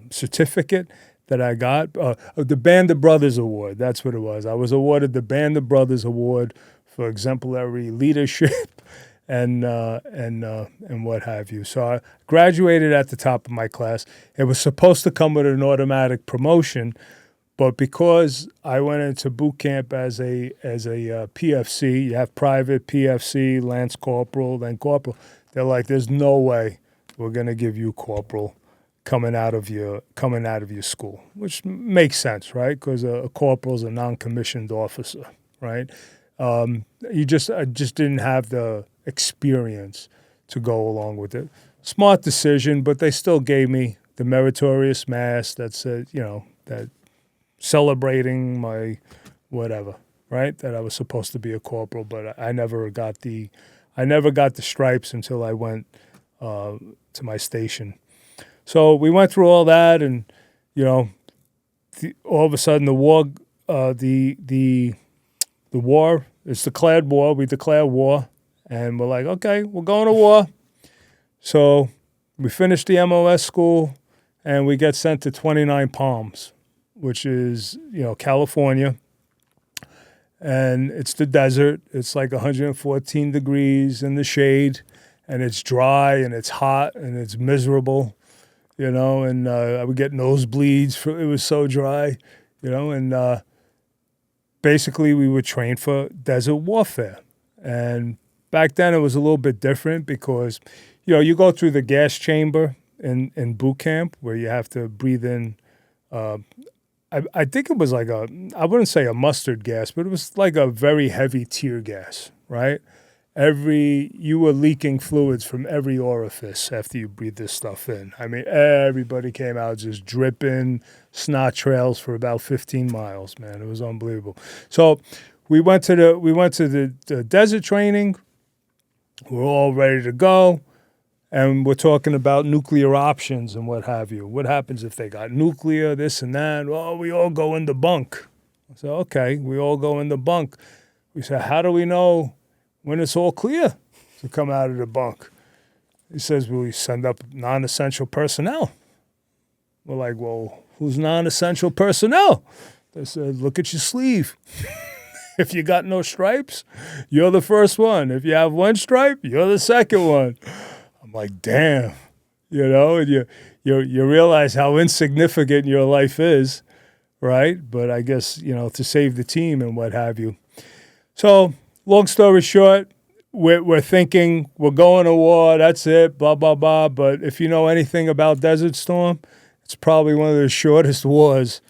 certificate that I got. The Band of Brothers Award. That's what it was. I was awarded the Band of Brothers Award for exemplary leadership and what have you. So I graduated at the top of my class. It was supposed to come with an automatic promotion, but because I went into boot camp as a PFC, you have private, PFC, Lance Corporal, then Corporal. They're like, there's no way we're going to give you Corporal coming out of your school, which makes sense, right? Because a corporal's a non-commissioned officer, right? I just didn't have the experience to go along with it. Smart decision, but they still gave me the meritorious mass that said, that celebrating my whatever, right? That I was supposed to be a corporal, but I never got the stripes until I went to my station. So we went through all that, and all of a sudden the war, the war, it's declared war. We declare war, and we're like, okay, we're going to war. So we finished the MOS school, and we get sent to 29 Palms, which is California, and it's the desert. It's like 114 degrees in the shade, and it's dry, and it's hot, and it's miserable. And I would get nosebleeds. It was so dry, and basically we were trained for desert warfare. And back then it was a little bit different because, you go through the gas chamber in boot camp where you have to breathe in, I think it was like I wouldn't say a mustard gas, but it was like a very heavy tear gas, right? you were leaking fluids from every orifice after you breathed this stuff in. I mean, everybody came out just dripping, snot trails for about 15 miles, man. It was unbelievable. So we went to the desert training. We're all ready to go. And we're talking about nuclear options and what have you. What happens if they got nuclear, this and that? Well, we all go in the bunk. I said, okay, we all go in the bunk. We said, how do we know when it's all clear to come out of the bunk? He says, well, we send up non-essential personnel. We're like, well, who's non-essential personnel? They said, look at your sleeve. If you got no stripes, you're the first one. If you have one stripe, you're the second one. I'm like, damn, and you realize how insignificant your life is, right? But I guess, to save the team and what have you. So, long story short, we're thinking we're going to war, that's it, blah, blah, blah. But if you know anything about Desert Storm, it's probably one of the shortest wars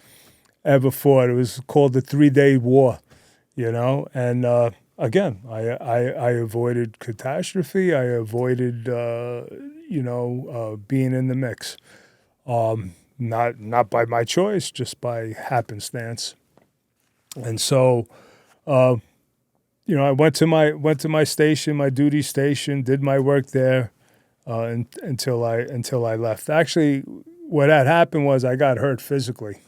ever fought. It was called the 3-day war, and again, I avoided catastrophe. I avoided, being in the mix. Not by my choice, just by happenstance. And so, I went to my station, my duty station, did my work there until I left. Actually, what had happened was I got hurt physically.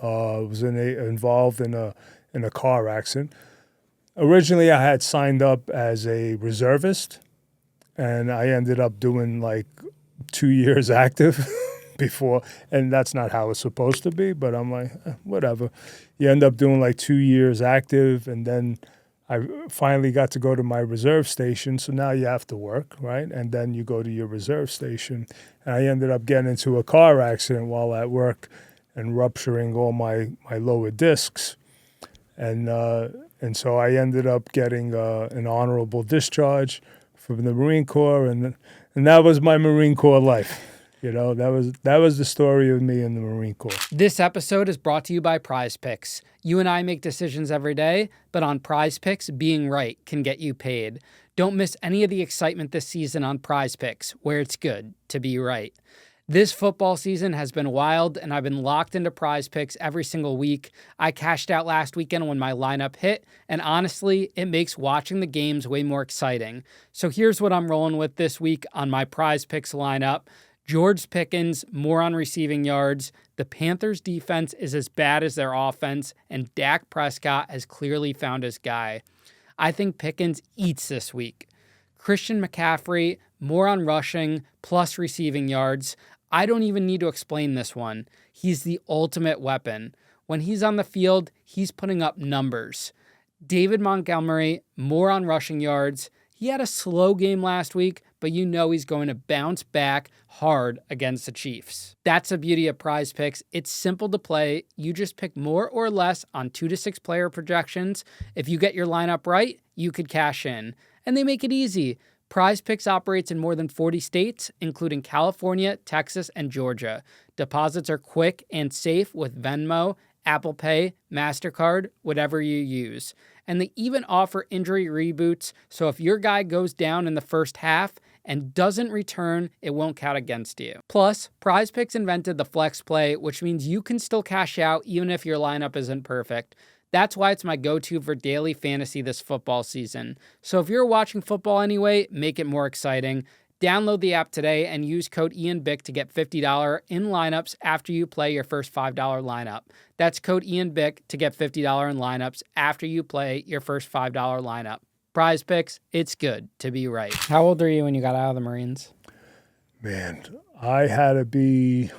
I was involved in a car accident. Originally, I had signed up as a reservist, and I ended up doing like 2 years active before, and that's not how it's supposed to be, but I'm like, whatever. You end up doing like 2 years active, and then I finally got to go to my reserve station, so now you have to work, right? And then you go to your reserve station, and I ended up getting into a car accident while at work and rupturing all my lower discs. And so I ended up getting an honorable discharge from the Marine Corps, and that was my Marine Corps life. That was the story of me in the Marine Corps. This episode is brought to you by Prize Picks. You and I make decisions every day, but on Prize Picks, being right can get you paid. Don't miss any of the excitement this season on Prize Picks, where it's good to be right. This football season has been wild, and I've been locked into Prize Picks every single week. I cashed out last weekend when my lineup hit, and honestly, it makes watching the games way more exciting. So here's what I'm rolling with this week on my Prize Picks lineup. George Pickens, more on receiving yards. The Panthers' defense is as bad as their offense, and Dak Prescott has clearly found his guy. I think Pickens eats this week. Christian McCaffrey, more on rushing, plus receiving yards. I don't even need to explain this one. He's the ultimate weapon. When he's on the field, he's putting up numbers. David Montgomery, more on rushing yards. He had a slow game last week, but he's going to bounce back hard against the Chiefs. That's the beauty of Prize Picks. It's simple to play. You just pick more or less on 2 to 6 player projections. If you get your lineup right, you could cash in. And they make it easy. Prize Picks operates in more than 40 states, including California, Texas, and Georgia. Deposits are quick and safe with Venmo, Apple Pay, MasterCard, whatever you use. And they even offer injury reboots, so if your guy goes down in the first half and doesn't return, it won't count against you. Plus, Prize Picks invented the flex play, which means you can still cash out even if your lineup isn't perfect. That's why it's my go-to for daily fantasy this football season. So if you're watching football anyway, make it more exciting. Download the app today and use code Ian Bick to get $50 in lineups after you play your first $5 lineup. That's code Ian Bick to get $50 in lineups after you play your first $5 lineup. Prize Picks, it's good to be right. How old were you when you got out of the Marines? Man, I had to be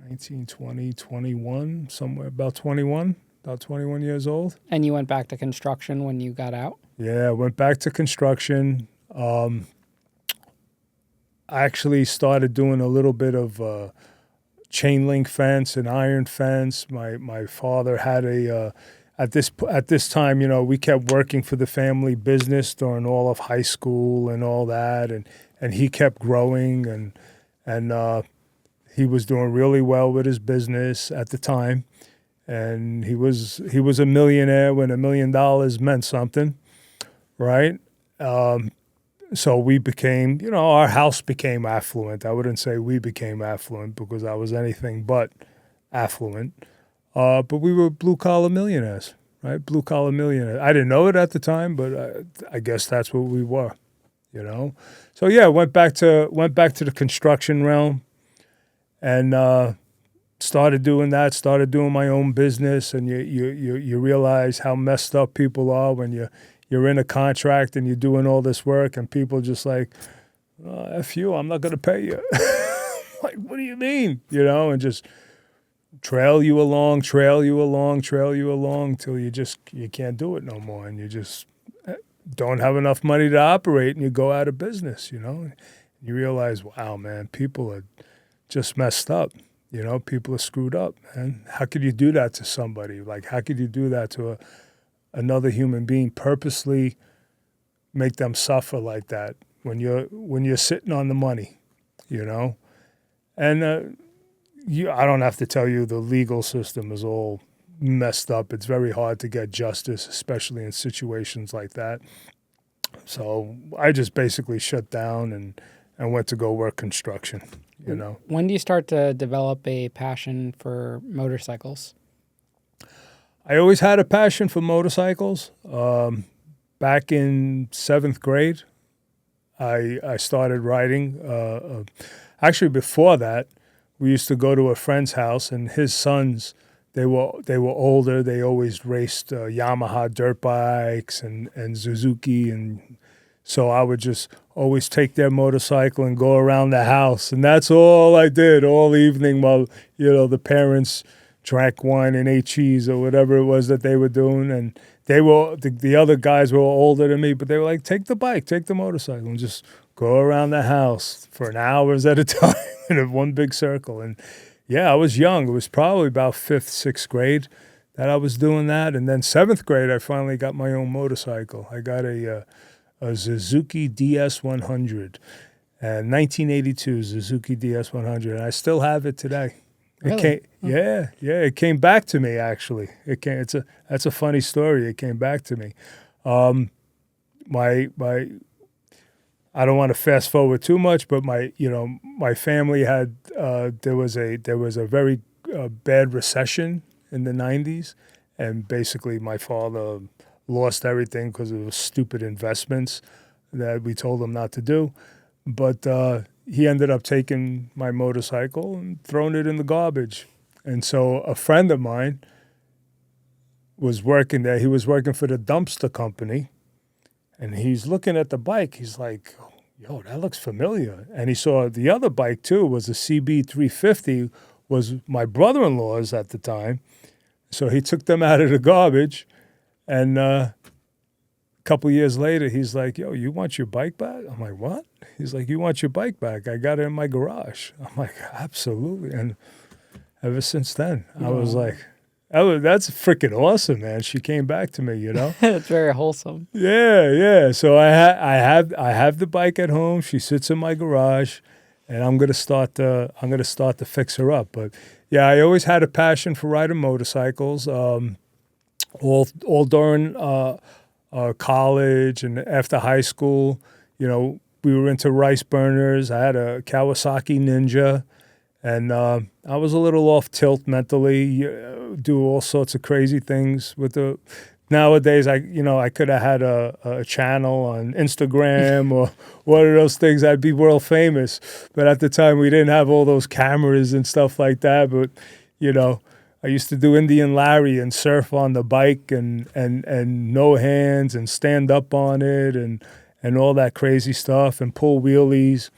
19, 20, 21, somewhere about 21. About 21 years old. And you went back to construction when you got out? Yeah, I went back to construction. I actually started doing a little bit of chain link fence and iron fence. My father had at this time, we kept working for the family business during all of high school and all that, and he kept growing and he was doing really well with his business at the time. And he was a millionaire when $1 million meant something, right? So we became, our house became affluent. I wouldn't say we became affluent because I was anything but affluent. But we were blue-collar millionaires, right? Blue-collar millionaires. I didn't know it at the time, but I guess that's what we were, So yeah, went back to the construction realm and started doing that, started doing my own business, and you realize how messed up people are when you're in a contract and you're doing all this work and people just like, F you, I'm not going to pay you. Like, what do you mean? And just trail you along till you can't do it no more. And you just don't have enough money to operate and you go out of business, You realize, wow, man, people are just messed up. People are screwed up, man. How could you do that to somebody? Like, how could you do that to another human being, purposely make them suffer like that when you're sitting on the money, And I don't have to tell you the legal system is all messed up. It's very hard to get justice, especially in situations like that. So I just basically shut down and went to go work construction, When do you start to develop a passion for motorcycles? I always had a passion for motorcycles. Back in 7th grade, I started riding. Actually, before that, we used to go to a friend's house, and his sons, they were older. They always raced Yamaha dirt bikes and Suzuki, and so I would just always take their motorcycle and go around the house, and that's all I did all evening while the parents drank wine and ate cheese or whatever it was that they were doing. And they were the other guys were older than me, but they were like, take the bike, take the motorcycle, and just go around the house for an hours at a time in one big circle. And yeah, I was young. It was probably about 5th, 6th grade that I was doing that. And then 7th grade, I finally got my own motorcycle. I got a Suzuki DS100, and 1982 Suzuki DS100, and I still have it today. Really? It came back to me, actually. That's a funny story. It came back to me. My I don't want to fast forward too much, but my family had there was a very bad recession in the 90s, and basically my father lost everything because of stupid investments that we told him not to do. But he ended up taking my motorcycle and throwing it in the garbage. And so a friend of mine was working there. He was working for the dumpster company, and he's looking at the bike. He's like, yo, that looks familiar. And he saw the other bike, too, was a CB350, was my brother-in-law's at the time. So he took them out of the garbage, and a couple years later, he's like, yo, you want your bike back? I'm like, what? He's like, you want your bike back? I got it in my garage. I'm like, absolutely. And ever since then, I was like, that's freaking awesome, man. She came back to me, It's very wholesome. Yeah. So I have the bike at home. She sits in my garage, and I'm gonna start to fix her up. But yeah, I always had a passion for riding motorcycles. All during college and after high school, we were into rice burners. I had a Kawasaki Ninja, and I was a little off tilt mentally. Do all sorts of crazy things with the. Nowadays, I could have had a channel on Instagram or one of those things. I'd be world famous. But at the time, we didn't have all those cameras and stuff like that. But I used to do Indian Larry and surf on the bike and no hands and stand up on it and all that crazy stuff and pull wheelies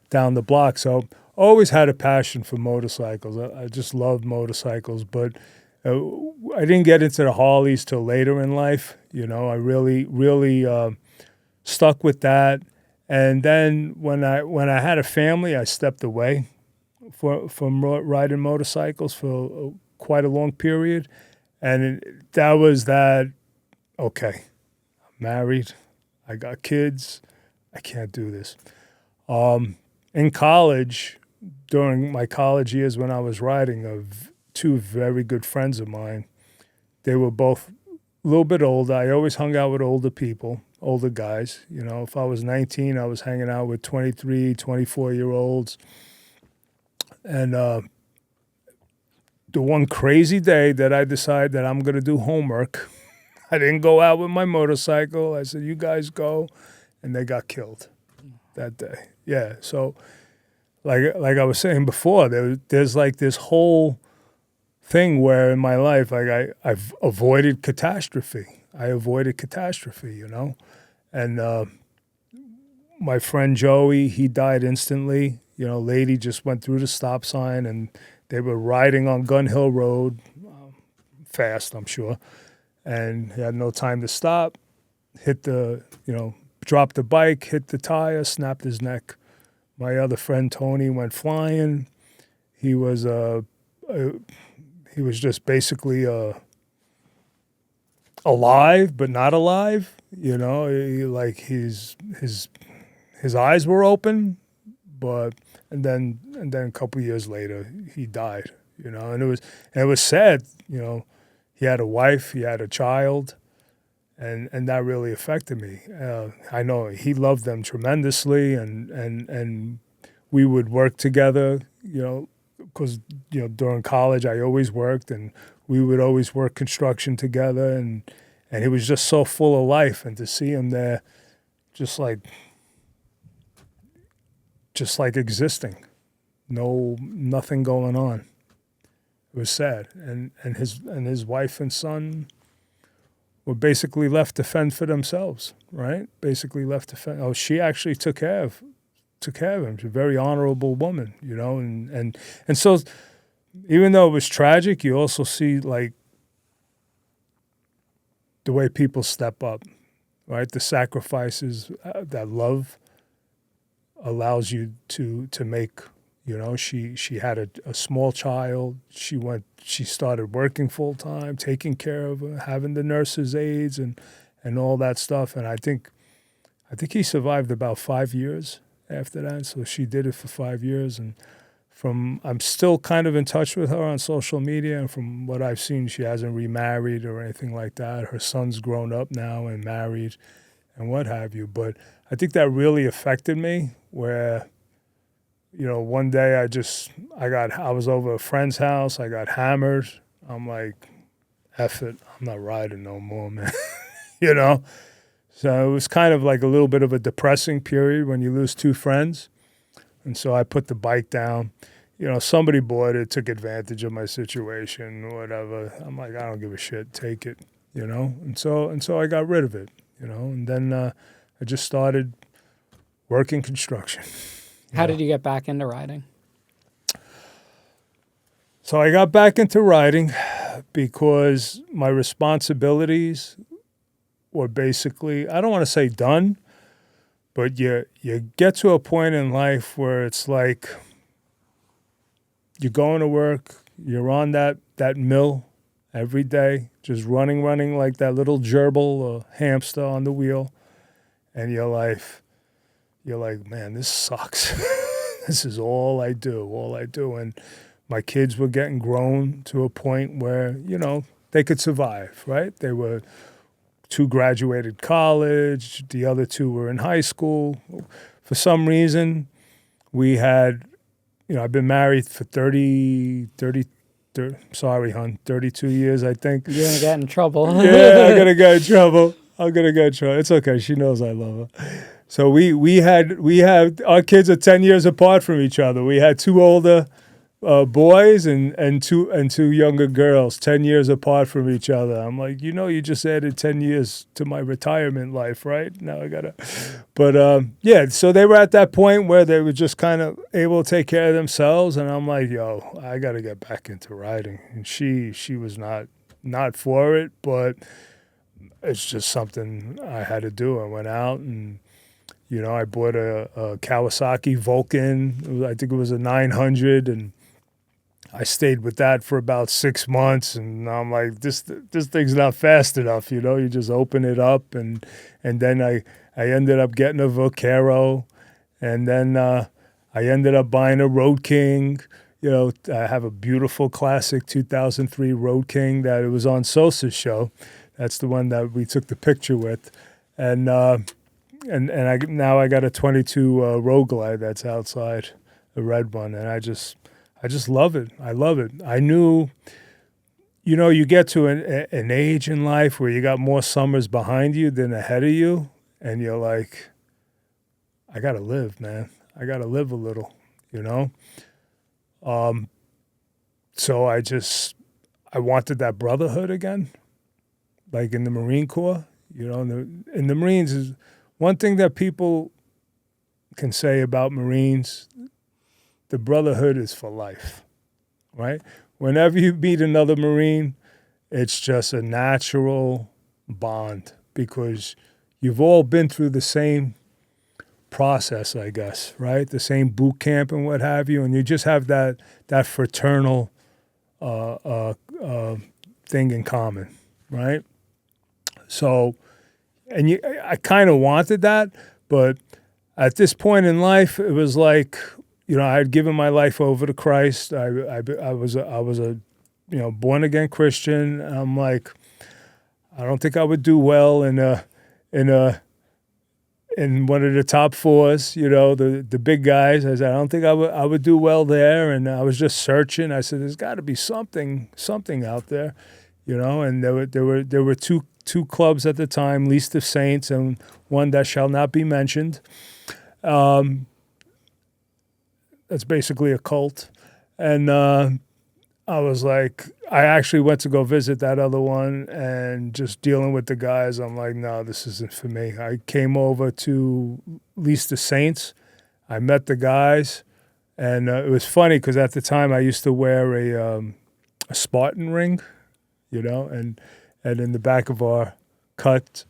down the block. So always had a passion for motorcycles. I just loved motorcycles, but I didn't get into the Harleys till later in life. I really stuck with that. And then when I had a family, I stepped away from riding motorcycles for quite a long period. And that was that, okay, I'm married, I got kids, I can't do this. In college, during my college years when I was riding, two very good friends of mine, they were both a little bit older. I always hung out with older people, older guys. You know, if I was 19, I was hanging out with 23, 24-year-olds. And the one crazy day that I decided that I'm going to do homework, I didn't go out with my motorcycle. I said, you guys go. And they got killed that day. Yeah, so like I was saying before, there's like this whole thing where in my life, like I've avoided catastrophe. I avoided catastrophe, you know? And my friend Joey, he died instantly. You know, lady just went through the stop sign and they were riding on Gun Hill Road, fast, I'm sure. And he had no time to stop, dropped the bike, hit the tire, snapped his neck. My other friend Tony went flying. He was just basically alive, but not alive. You know, his eyes were open, and then a couple years later he died. You know, and it was sad. You know, he had a wife, he had a child, and that really affected me. I know he loved them tremendously, and we would work together. You know, because during college I always worked, and we would always work construction together, and he was just so full of life, and to see him there, just like existing, nothing going on. It was sad, and his wife and son were basically left to fend for themselves, right? Basically left to fend. Oh, she actually took care of him. She's a very honorable woman, you know, and so even though it was tragic, you also see like the way people step up, right? The sacrifices that love allows you to make. You know, she had a small child. She started working full time, taking care of her, having the nurses' aides and all that stuff. And I think he survived about 5 years after that. So she did it for 5 years. And I'm still kind of in touch with her on social media. And from what I've seen, she hasn't remarried or anything like that. Her son's grown up now and married and what have you. But I think that really affected me where, you know, one day I was over a friend's house. I got hammered. I'm like, F it. I'm not riding no more, man. You know? So it was kind of like a little bit of a depressing period when you lose two friends. And so I put the bike down. You know, somebody bought it, took advantage of my situation, whatever. I'm like, I don't give a shit. Take it, you know? And so I got rid of it, you know? And then I just started working construction. How did you get back into riding? So I got back into riding because my responsibilities were basically, I don't want to say done, but you get to a point in life where it's like you're going to work, you're on that mill every day, just running like that little gerbil or hamster on the wheel, and you're like, man, this sucks. This is all I do. And my kids were getting grown to a point where, you know, they could survive, right? They were 2 graduated college. The other 2 were in high school. For some reason, we had, you know, I've been married for 32 years, I think. You're going to get in trouble. Yeah, I'm going to get in trouble. It's okay. She knows I love her. So we had our kids are 10 years apart from each other. We had 2 older boys and two younger girls, 10 years apart from each other. I'm like, you know, you just added 10 years to my retirement life, right? Now I gotta, but yeah. So they were at that point where they were just kind of able to take care of themselves, and I'm like, yo, I gotta get back into riding. And she was not for it, but it's just something I had to do. I went out and, you know, I bought a Kawasaki Vulcan. I think it was a 900, and I stayed with that for about 6 months. And I'm like, this thing's not fast enough, you know. You just open it up, and then I ended up getting a Vaquero, and then I ended up buying a Road King. You know, I have a beautiful classic 2003 Road King that it was on Sosa's show. That's the one that we took the picture with. and now I got a 22 Road Glide that's outside, the red one, and I just love it. I love it. I knew, you get to an age in life where you got more summers behind you than ahead of you, and you're like, I gotta live, man. I gotta live a little, So I wanted that brotherhood again, like in the Marine Corps. In the Marines is one thing that people can say about Marines. The brotherhood is for life, right? Whenever you meet another Marine, it's just a natural bond because you've all been through the same process, I guess, right? The same boot camp and what have you, and you just have that fraternal thing in common, right? So, and I kind of wanted that, but at this point in life, it was like, I had given my life over to Christ. I was a born again Christian. I'm like, I don't think I would do well in one of the top fours, the big guys. I said, I don't think I would do well there. And I was just searching. I said, there's got to be something out there, And there were two clubs at the time, Least of Saints and one that shall not be mentioned. That's basically a cult. And I was like, I actually went to go visit that other one, and just dealing with the guys, I'm like, no, this isn't for me. I came over to Least of Saints. I met the guys, and it was funny because at the time I used to wear a Spartan ring, and in the back of our cut,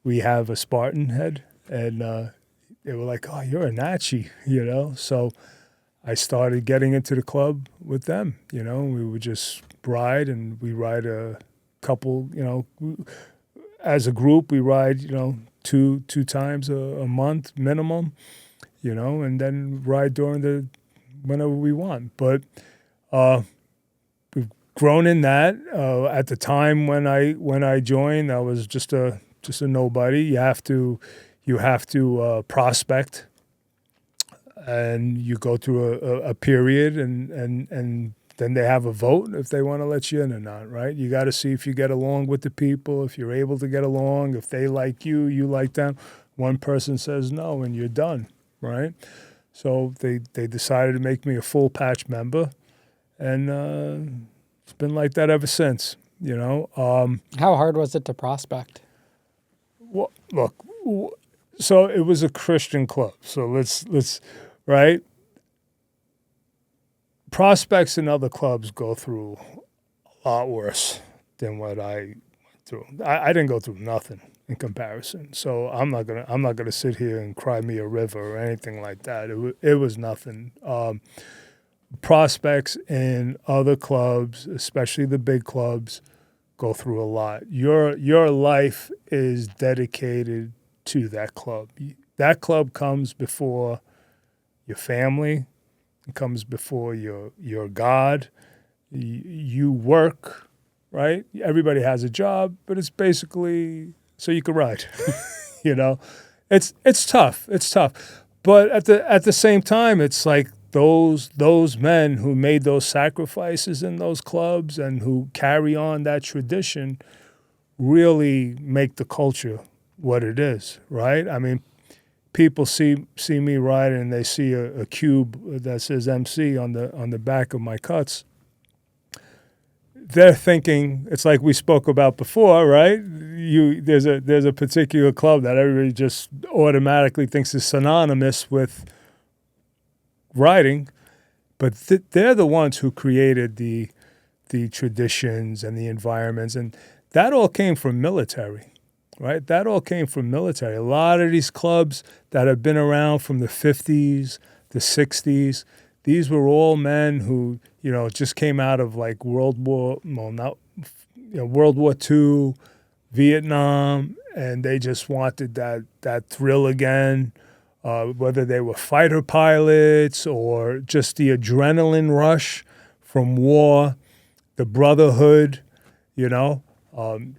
we have a Spartan head, and they were like, oh, you're a Nazi, So I started getting into the club with them, We would just ride, and we ride a couple, as a group, we ride, two times a month minimum, and then ride during whenever we want. But we've grown in that. At the time when I joined, I was just a nobody. You have to prospect. And you go through a period, and then they have a vote if they want to let you in or not, right? You got to see if you get along with the people, if you're able to get along, if they like you, you like them. One person says no, and you're done, right? So they decided to make me a full patch member, and it's been like that ever since, How hard was it to prospect? Well, look, so it was a Christian club, so let's right? Prospects in other clubs go through a lot worse than what I went through. I didn't go through nothing in comparison, so I'm not gonna sit here and cry me a river or anything like that. It was nothing. Prospects in other clubs, especially the big clubs, go through a lot. Your life is dedicated to that club. That club comes before your family. It comes before your God. You work, right? Everybody has a job, but it's basically so you can ride. It's tough. It's tough. But at the same time, it's like those men who made those sacrifices in those clubs and who carry on that tradition really make the culture what it is, right? I mean, people see me riding and they see a cube that says MC on the back of my cuts. They're thinking, it's like we spoke about before, right? There's a particular club that everybody just automatically thinks is synonymous with riding, but they're the ones who created the traditions and the environments, and that all came from military. Right? That all came from military. A lot of these clubs that have been around from the 50s, the 60s, these were all men who, just came out of like World War II, Vietnam, and they just wanted that thrill again, whether they were fighter pilots or just the adrenaline rush from war, the Brotherhood,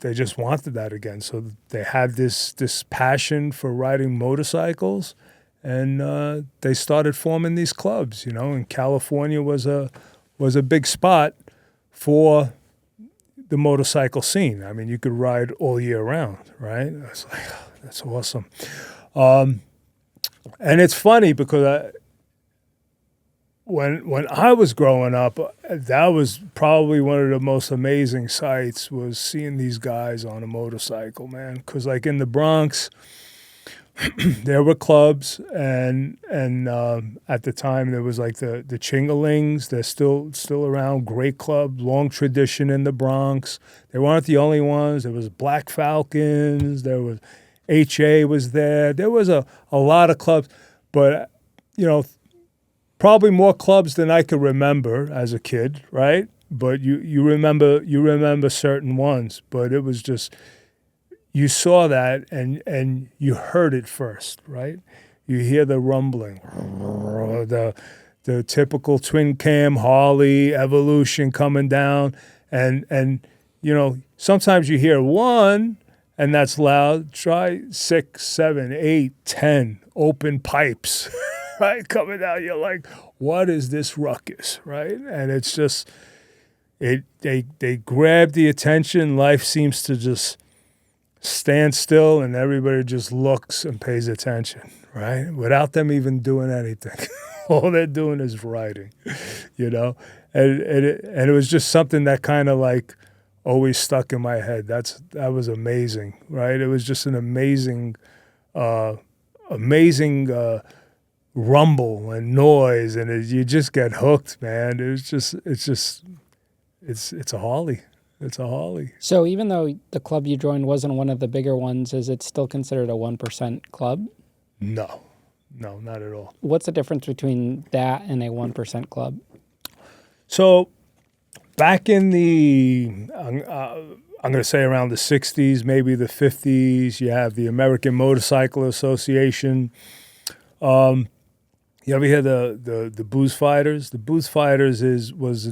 They just wanted that again. So they had this passion for riding motorcycles, and they started forming these clubs. And California was a big spot for the motorcycle scene. I mean, you could ride all year round, right? I was like, oh, that's awesome. And it's funny because when I was growing up, that was probably one of the most amazing sights, was seeing these guys on a motorcycle, man. Because like in the Bronx, there were clubs, and at the time there was like the Chingalings. They're still around. Great club, long tradition in the Bronx. They weren't the only ones. There was Black Falcons. There was HA was there. There was a lot of clubs, but probably more clubs than I could remember as a kid, right? But you remember certain ones, but it was just, you saw that and you heard it first, right? You hear the rumbling, the typical twin cam Harley Evolution coming down, and sometimes you hear one and that's loud. Try 6, 7, 8, 10 open pipes. Right, coming down, you're like, what is this ruckus, right? And it's just, they grab the attention. Life seems to just stand still, and everybody just looks and pays attention, right? Without them even doing anything. All they're doing is riding, And it was just something that kind of like always stuck in my head. That was amazing, right? It was just an amazing rumble and noise, and you just get hooked, man. It's a Harley. It's a Harley. So even though the club you joined wasn't one of the bigger ones, is it still considered a 1% club? No, not at all. What's the difference between that and a 1% club? So back in the, I'm going to say around the 60s, maybe the 50s, you have the American Motorcycle Association. You ever hear the Booze Fighters? The Booze Fighters was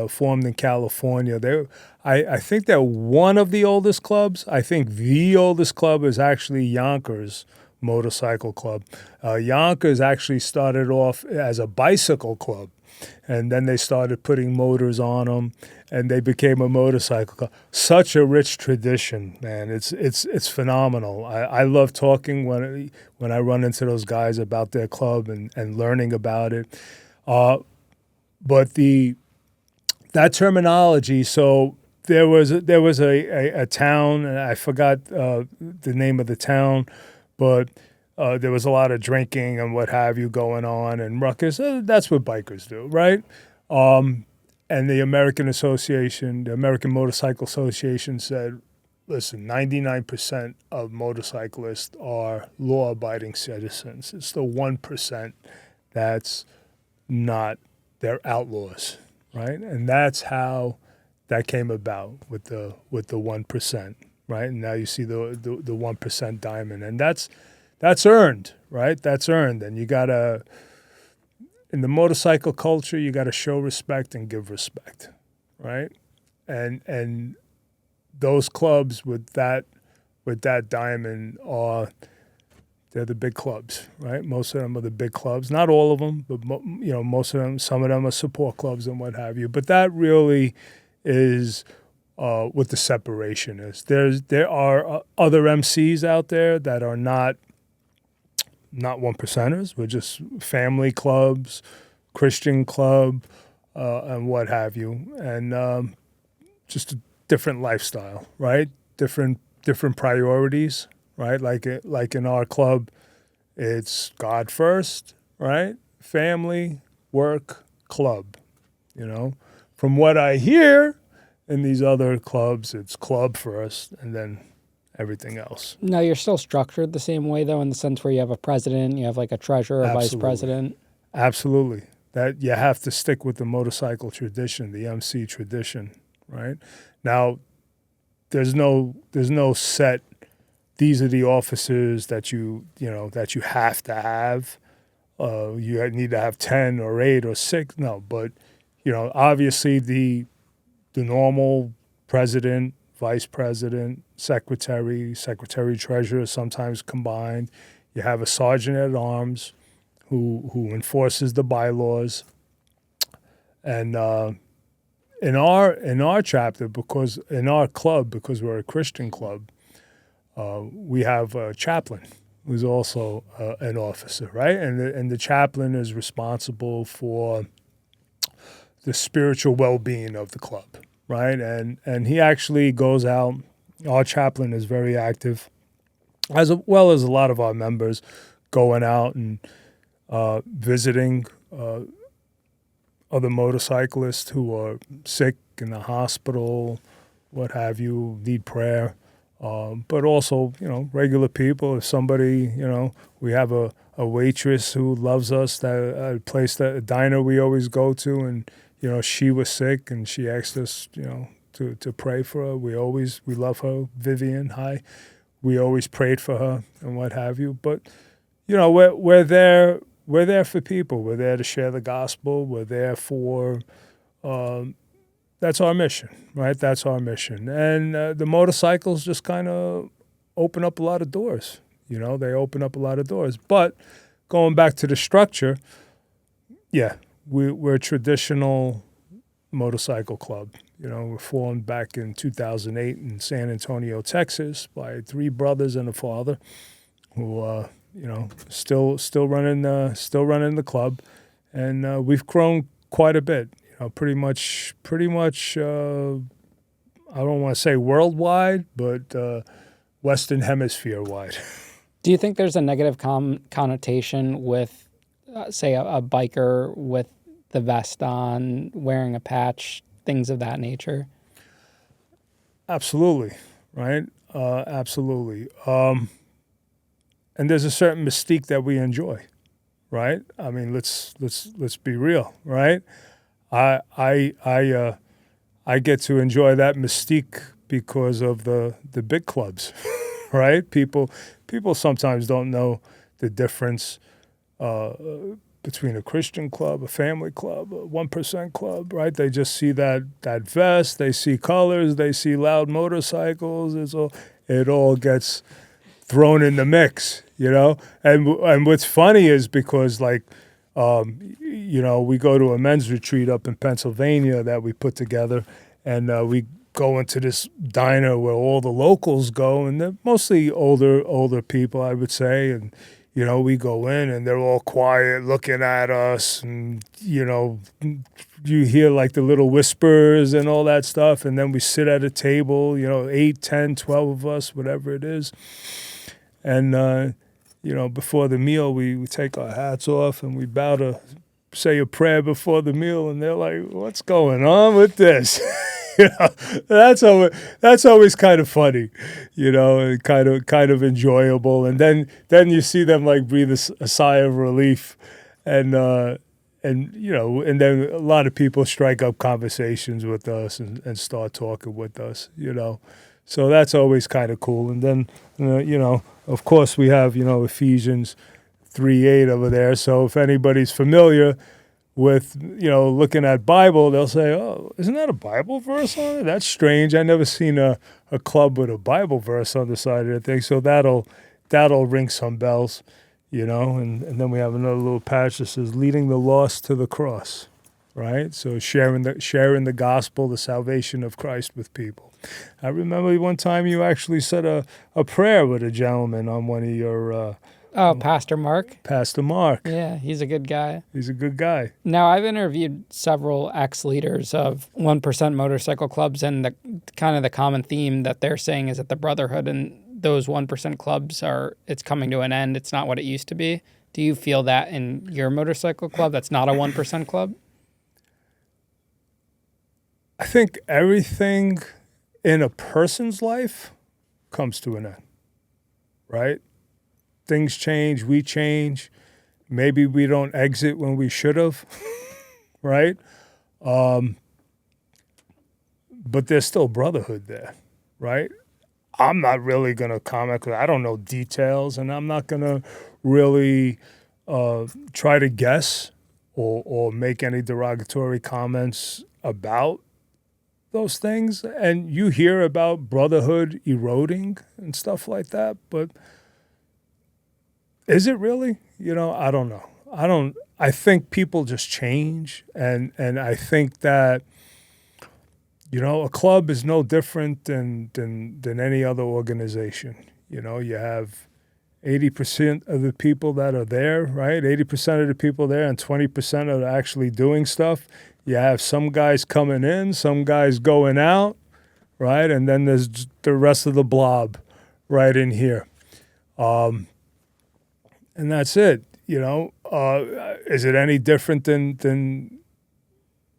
formed in California. I think they're one of the oldest clubs. I think the oldest club is actually Yonkers Motorcycle Club. Yonkers actually started off as a bicycle club, and then they started putting motors on them, and they became a motorcycle club. Such a rich tradition, man. It's phenomenal. I love talking when I run into those guys about their club and learning about it. But that terminology. So there was a town, and I forgot the name of the town, but there was a lot of drinking and what have you going on, and ruckus. That's what bikers do, right? And the American Motorcycle Association said, listen, 99% of motorcyclists are law-abiding citizens. It's the 1% that's not. They're outlaws, right? And that's how that came about with the 1%, right? And now you see the 1% diamond, and that's earned, right? That's earned, and you gotta. In the motorcycle culture, you got to show respect and give respect, right? And those clubs with that diamond they're the big clubs, right? Most of them are the big clubs. Not all of them, but most of them. Some of them are support clubs and what have you. But that really is what the separation is. There are other MCs out there that are not 1%ers. We're just family clubs, Christian club, and what have you, and just a different lifestyle, right? Different priorities, right? Like in our club, it's God first, right? Family, work, club. From what I hear in these other clubs, it's club first, and then everything else. No, you're still structured the same way, though, in the sense where you have a president, you have like a treasurer, a vice president. Absolutely. That you have to stick with the motorcycle tradition, the MC tradition, right? Now, there's no set. These are the officers that you have to have. You need to have 10 or 8 or 6. No, but obviously the normal president, vice president, secretary, treasurer, sometimes combined. You have a sergeant at arms who enforces the bylaws. And in our chapter, because in our club, because we're a Christian club, we have a chaplain who's also an officer, right? And the chaplain is responsible for the spiritual well-being of the club, right? And he actually goes out. Our chaplain is very active, as well as a lot of our members, going out and visiting other motorcyclists who are sick in the hospital, what have you, need prayer. But also, regular people. If somebody, we have a waitress who loves us, a diner we always go to, and, she was sick and she asked us, to pray for her. We love her, Vivian, hi. We always prayed for her and what have you. But, we're there for people. We're there to share the gospel. We're there for, that's our mission, right? That's our mission. And the motorcycles just kind of open up a lot of doors. They open up a lot of doors. But going back to the structure, yeah, we're a traditional motorcycle club. We're formed back in 2008 in San Antonio, Texas, by three brothers and a father who, still running the club, and we've grown quite a bit. Pretty much. I don't want to say worldwide, but Western Hemisphere wide. Do you think there's a negative connotation with, say, a biker with the vest on, wearing a patch, things of that nature? Absolutely, right? Absolutely. And there's a certain mystique that we enjoy, right? I mean, let's be real, right? I get to enjoy that mystique because of the big clubs, right? People sometimes don't know the difference between a Christian club, a family club, a 1% club, right? They just see that vest, they see colors, they see loud motorcycles. It all gets thrown in the mix, And what's funny is because we go to a men's retreat up in Pennsylvania that we put together, and we go into this diner where all the locals go, and they're mostly older people, I would say, and we go in and they're all quiet looking at us, and you hear like the little whispers and all that stuff, and then we sit at a table, 8, 10, 12 of us, whatever it is, and before the meal we take our hats off and we bow to say a prayer before the meal, and they're like, what's going on with this? That's always kind of funny, and kind of enjoyable. And then you see them like breathe a sigh of relief, and then a lot of people strike up conversations with us and start talking with us, So that's always kind of cool. And then of course we have Ephesians 3:8 over there. So if anybody's familiar with, looking at Bible, they'll say, oh, isn't that a Bible verse on it? That's strange. I never seen a club with a Bible verse on the side of the thing. So that'll ring some bells, and then we have another little patch that says leading the lost to the cross, right? So sharing the gospel, the salvation of Christ with people. I remember one time you actually said a prayer with a gentleman on one of your Pastor Mark. Pastor Mark. Yeah, he's a good guy. He's a good guy. Now, I've interviewed several ex-leaders of 1% motorcycle clubs, and the common theme that they're saying is that the Brotherhood and those 1% clubs it's coming to an end. It's not what it used to be. Do you feel that in your motorcycle club that's not a 1% club? I think everything in a person's life comes to an end, right? Things change, we change. Maybe we don't exit when we should have, right? But there's still brotherhood there, right? I'm not really going to comment because I don't know details, and I'm not going to really try to guess or make any derogatory comments about those things, and you hear about brotherhood eroding and stuff like that, but is it really? I don't know. I think people just change, and I think that a club is no different than any other organization. You have 80% of the people that are there, right? 80% of the people there, and 20% are actually doing stuff. You have some guys coming in, some guys going out, right? And then there's the rest of the blob right in here. And that's it. Is it any different than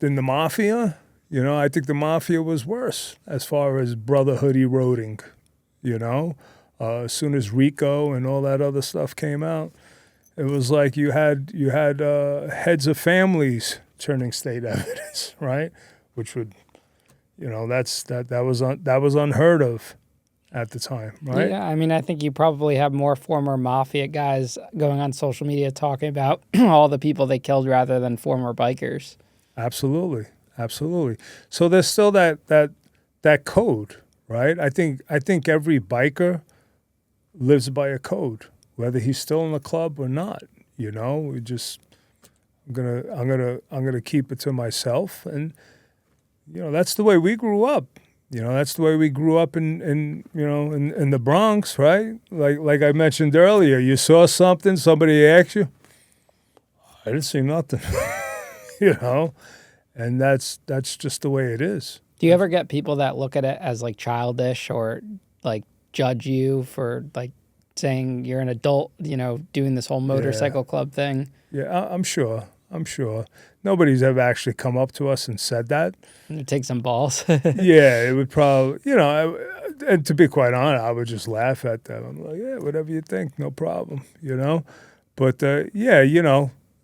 the mafia? I think the mafia was worse as far as brotherhood eroding. As soon as Rico and all that other stuff came out, it was like you had heads of families turning state evidence, right? Which would, that was unheard of at the time, right? Yeah, I mean, I think you probably have more former mafia guys going on social media talking about all the people they killed rather than former bikers. Absolutely. So there's still that code, right? I think every biker lives by a code, whether he's still in the club or not. We just I'm gonna keep it to myself, and that's the way we grew up. That's the way we grew up in the Bronx, right? Like I mentioned earlier, you saw something, somebody asked you, I didn't see nothing, and that's just the way it is. Do you ever get people that look at it as like childish or like judge you for like saying you're an adult, doing this whole motorcycle club thing? Yeah, I'm sure. Nobody's ever actually come up to us and said that. It takes some balls. Yeah, it would probably, and to be quite honest, I would just laugh at them. I'm like, yeah, whatever you think, no problem, But,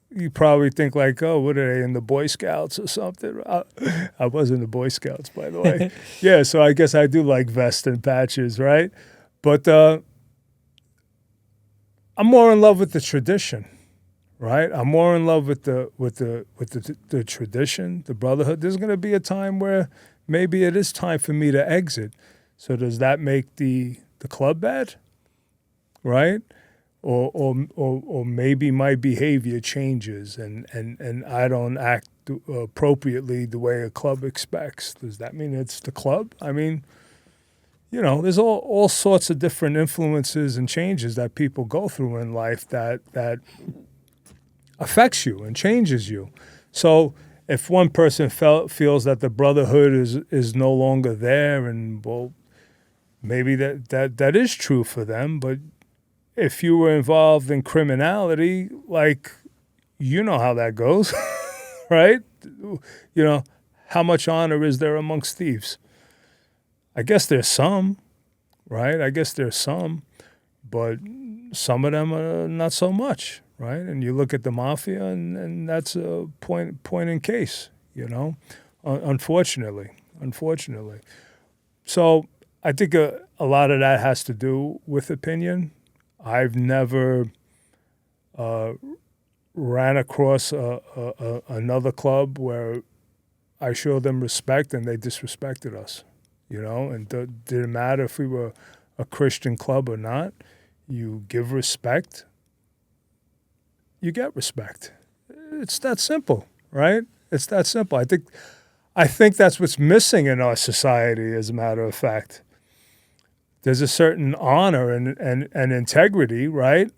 you probably think like, oh, what are they, in the Boy Scouts or something? I was in the Boy Scouts, by the way. Yeah, so I guess I do like vests and patches, right? But I'm more in love with the tradition. Right, I'm more in love with the tradition, the brotherhood. There's going to be a time where maybe it is time for me to exit. So does that make the club bad? Right, or maybe my behavior changes and I don't act appropriately the way a club expects. Does that mean it's the club? I mean, there's all sorts of different influences and changes that people go through in life that affects you and changes you. So if one person feels that the brotherhood is no longer there, and well, maybe that is true for them, but if you were involved in criminality, like, how that goes, right? How much honor is there amongst thieves? I guess there's some, right? But some of them are not so much. Right, and you look at the mafia, and that's a point in case, unfortunately. So I think a lot of that has to do with opinion. I've never ran across another club where I showed them respect and they disrespected us, and it didn't matter if we were a Christian club or not. You give respect, you get respect. It's that simple, right? It's that simple. I think that's what's missing in our society, as a matter of fact. There's a certain honor and integrity, right?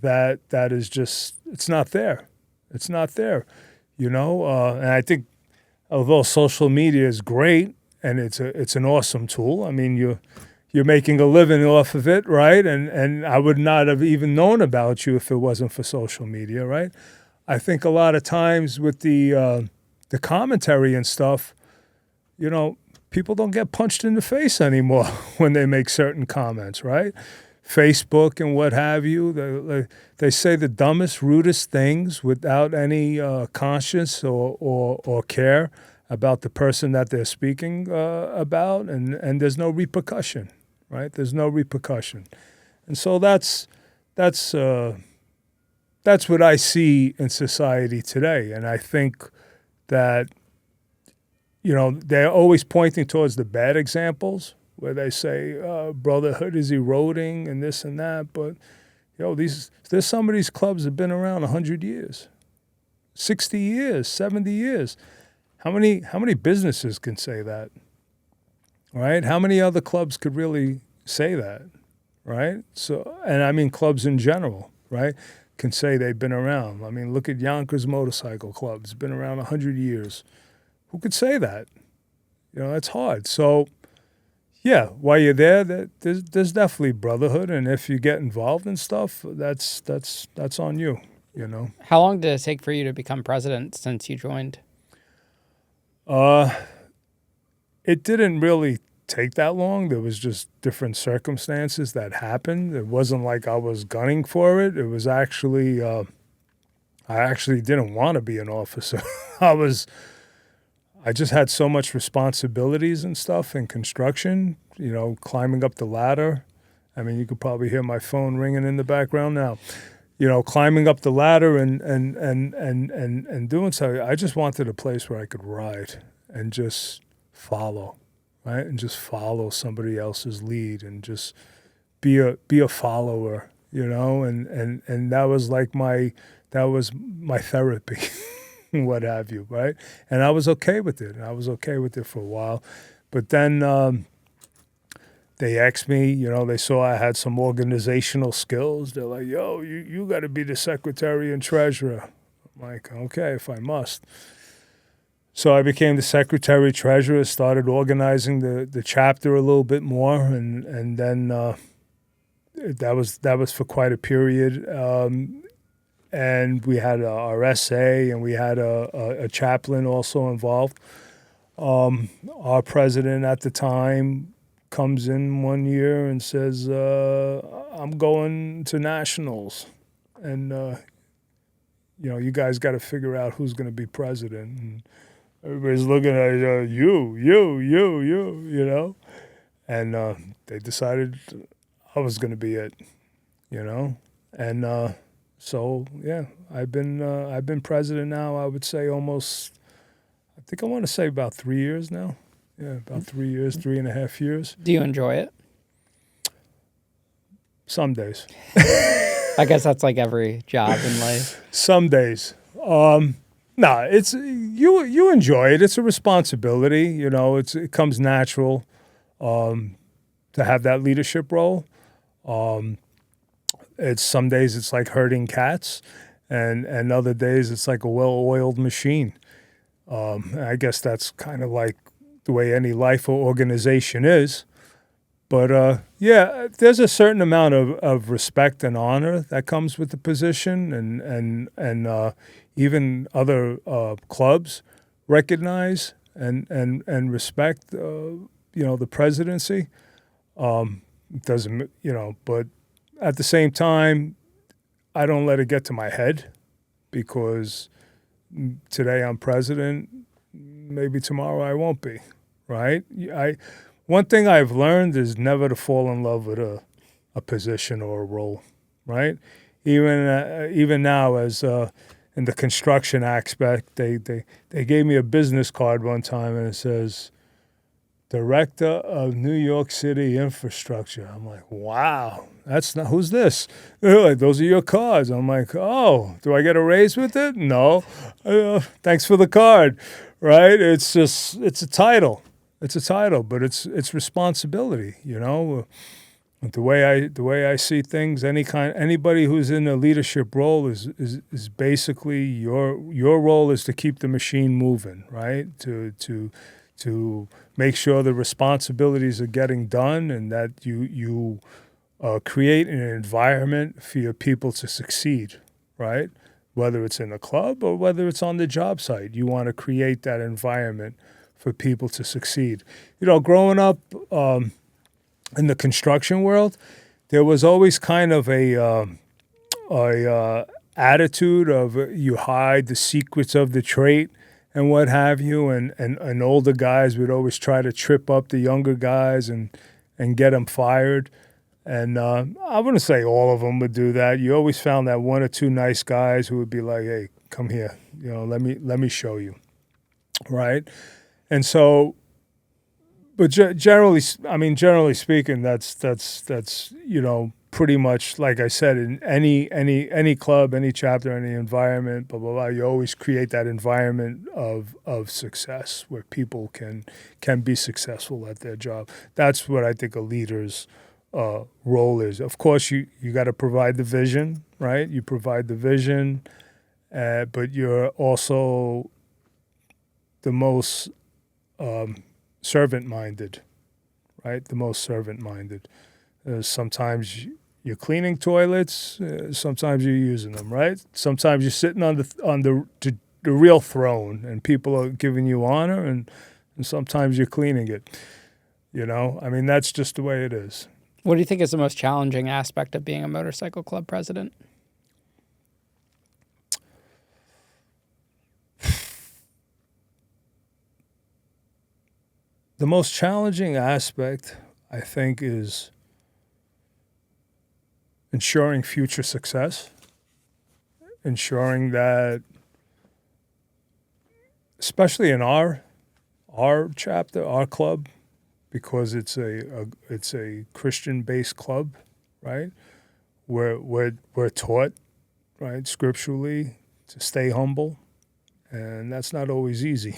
That is just, it's not there. And I think although social media is great and it's an awesome tool, I mean, you're making a living off of it, right? And I would not have even known about you if it wasn't for social media, right? I think a lot of times with the commentary and stuff, people don't get punched in the face anymore when they make certain comments, right? Facebook and what have you, they say the dumbest, rudest things without any conscience or care about the person that they're speaking about, and there's no repercussion. Right? There's no repercussion. And so that's what I see in society today. And I think that, they're always pointing towards the bad examples where they say Brotherhood is eroding and this and that. But, there's some of these clubs that have been around 100 years, 60 years, 70 years. How many businesses can say that, right? How many other clubs could really say that, right? So, and I mean clubs in general, right, can say they've been around. I mean, look at Yonkers Motorcycle Club. It's been around 100 years. Who could say that? That's hard. So, yeah, while you're there, there's definitely brotherhood, and if you get involved in stuff, that's on you. How long did it take for you to become president since you joined? It didn't really take that long. There was just different circumstances that happened. It wasn't like I was gunning for it. It was actually I actually didn't want to be an officer. I just had so much responsibilities and stuff in construction, climbing up the ladder. I mean, you could probably hear my phone ringing in the background now. Climbing up the ladder and doing so. I just wanted a place where I could ride and just follow, right? And just follow somebody else's lead and just be a follower, and that was like my therapy. What have you, right? And I was okay with it. I was okay with it for a while. But then they asked me, they saw I had some organizational skills. They're like, yo, you got to be the secretary and treasurer. I'm like, okay, if I must. So I became the secretary treasurer, started organizing the chapter a little bit more, and then that was for quite a period. And we had our SA, and we had a chaplain also involved. Our president at the time comes in one year and says, I'm going to nationals. And, you guys got to figure out who's going to be president. And everybody's looking at you. And they decided I was going to be it, And so, yeah, I've been president now, I would say almost, I think I want to say about 3 years now. Yeah, about 3 years, 3.5 years. Do you enjoy it? Some days. I guess that's like every job in life. Some days. It's you enjoy it. It's a responsibility. It comes natural to have that leadership role. It's some days it's like herding cats, and other days it's like a well-oiled machine. I guess that's kind of like the way any life or organization is. But yeah, there's a certain amount of respect and honor that comes with the position, and even other clubs recognize and respect the presidency. Doesn't but at the same time, I don't let it get to my head, because today I'm president, maybe tomorrow I won't be, right? One thing I've learned is never to fall in love with a position or a role, right? Even now, as in the construction aspect, they gave me a business card one time, and it says, Director of New York City Infrastructure. I'm like, wow, that's not, who's this? They're like, those are your cards. I'm like, oh, do I get a raise with it? No. Thanks for the card, right? It's a title. It's a title, but it's responsibility, The way I see things, anybody who's in a leadership role is basically your role is to keep the machine moving, right? To make sure the responsibilities are getting done, and that you create an environment for your people to succeed, right? Whether it's in a club or whether it's on the job site, you want to create that environment for people to succeed. Growing up in the construction world, there was always kind of a attitude of you hide the secrets of the trade and what have you, and older guys would always try to trip up the younger guys and get them fired. And I wouldn't say all of them would do that. You always found that one or two nice guys who would be like, hey, come here, let me show you, right? And so, but generally speaking, that's pretty much like I said, in any club, any chapter, any environment, blah blah blah. You always create that environment of success where people can be successful at their job. That's what I think a leader's role is. Of course, you got to provide the vision, right? You provide the vision, but you're also the most servant-minded, right? The most servant-minded. Sometimes you're cleaning toilets. Sometimes you're using them, right? Sometimes you're sitting on the real throne, and people are giving you honor, and sometimes you're cleaning it. I mean, that's just the way it is. What do you think is the most challenging aspect of being a motorcycle club president? The most challenging aspect, I think, is ensuring future success, ensuring that, especially in our chapter, our club, because it's a Christian-based club, right? We're taught, right, scripturally, to stay humble, and that's not always easy,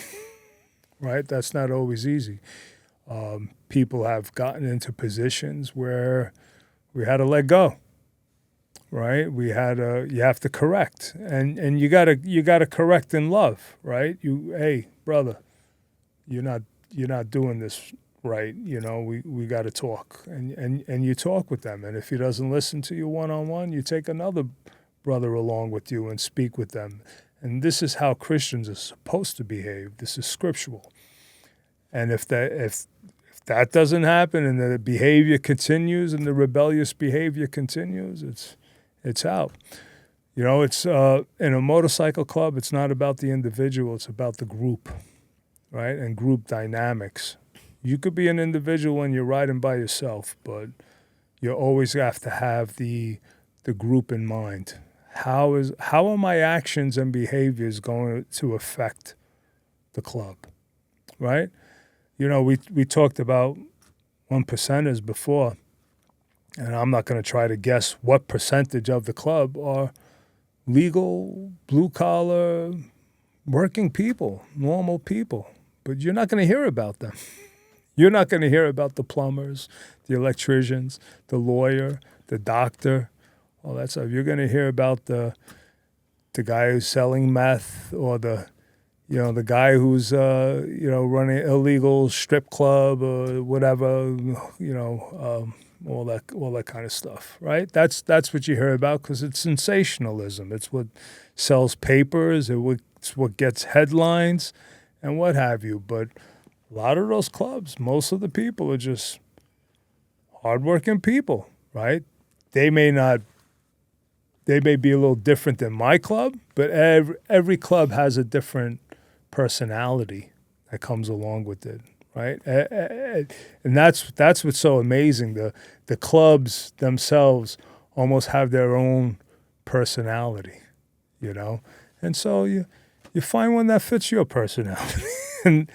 right? That's not always easy. People have gotten into positions where we had to let go, right? You have to correct, and you gotta correct in love, right? Hey, brother, you're not doing this right. We got to talk, and you talk with them, and if he doesn't listen to you one-on-one, you take another brother along with you and speak with them. And this is how Christians are supposed to behave. This is scriptural. And if that doesn't happen, and the behavior continues, and the rebellious behavior continues, it's out. It's in a motorcycle club, it's not about the individual, it's about the group, right? And group dynamics. You could be an individual when you're riding by yourself, but you always have to have the group in mind. How are my actions and behaviors going to affect the club, right? We talked about 1%ers before, and I'm not going to try to guess what percentage of the club are legal, blue-collar, working people, normal people. But you're not going to hear about them. You're not going to hear about the plumbers, the electricians, the lawyer, the doctor, all that stuff. You're going to hear about the guy who's selling meth, or the guy who's running illegal strip club or whatever, all that kind of stuff, right? That's what you hear about, because it's sensationalism. It's what sells papers. It's what gets headlines, and what have you. But a lot of those clubs, most of the people are just hardworking people, right? They may be a little different than my club, but every club has a different personality that comes along with it, right? And that's what's so amazing. The clubs themselves almost have their own personality, and so you find one that fits your personality, and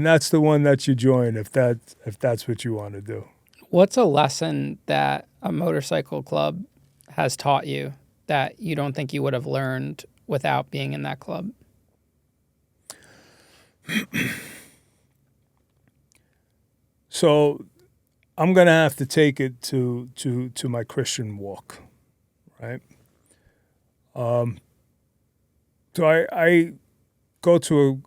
that's the one that you join if that's what you want to do. What's a lesson that a motorcycle club has taught you that you don't think you would have learned without being in that club? So I'm going to have to take it to my Christian walk, right? So I go to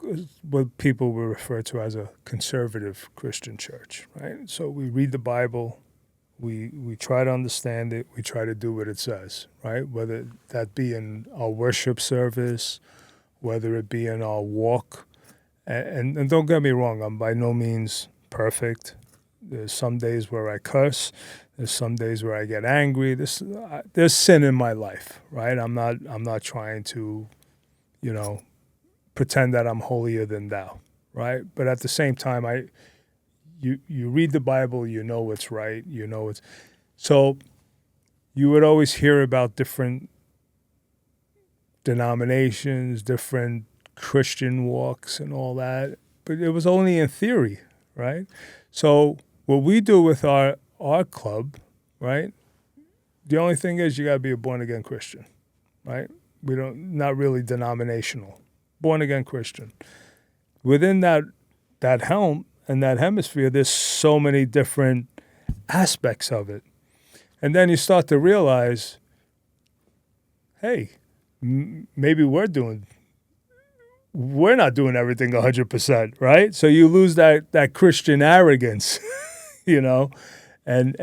what people will refer to as a conservative Christian church, right? So we read the Bible, we try to understand it, we try to do what it says, right? Whether that be in our worship service, whether it be in our walk. And don't get me wrong, I'm by no means perfect. There's some days where I curse. There's some days where I get angry. There's sin in my life, right? I'm not trying to, pretend that I'm holier than thou, right? But at the same time, you read the Bible, you know what's right, so you would always hear about different denominations, different Christian walks and all that. but it was only in theory, right? So what we do with our club, right? The only thing is you got to be a born-again Christian, right? We don't, not really denominational, born-again Christian. Within that helm and that hemisphere, there's so many different aspects of it. And then you start to realize, hey, maybe we're not doing everything 100%, right? So you lose that Christian arrogance, you know, and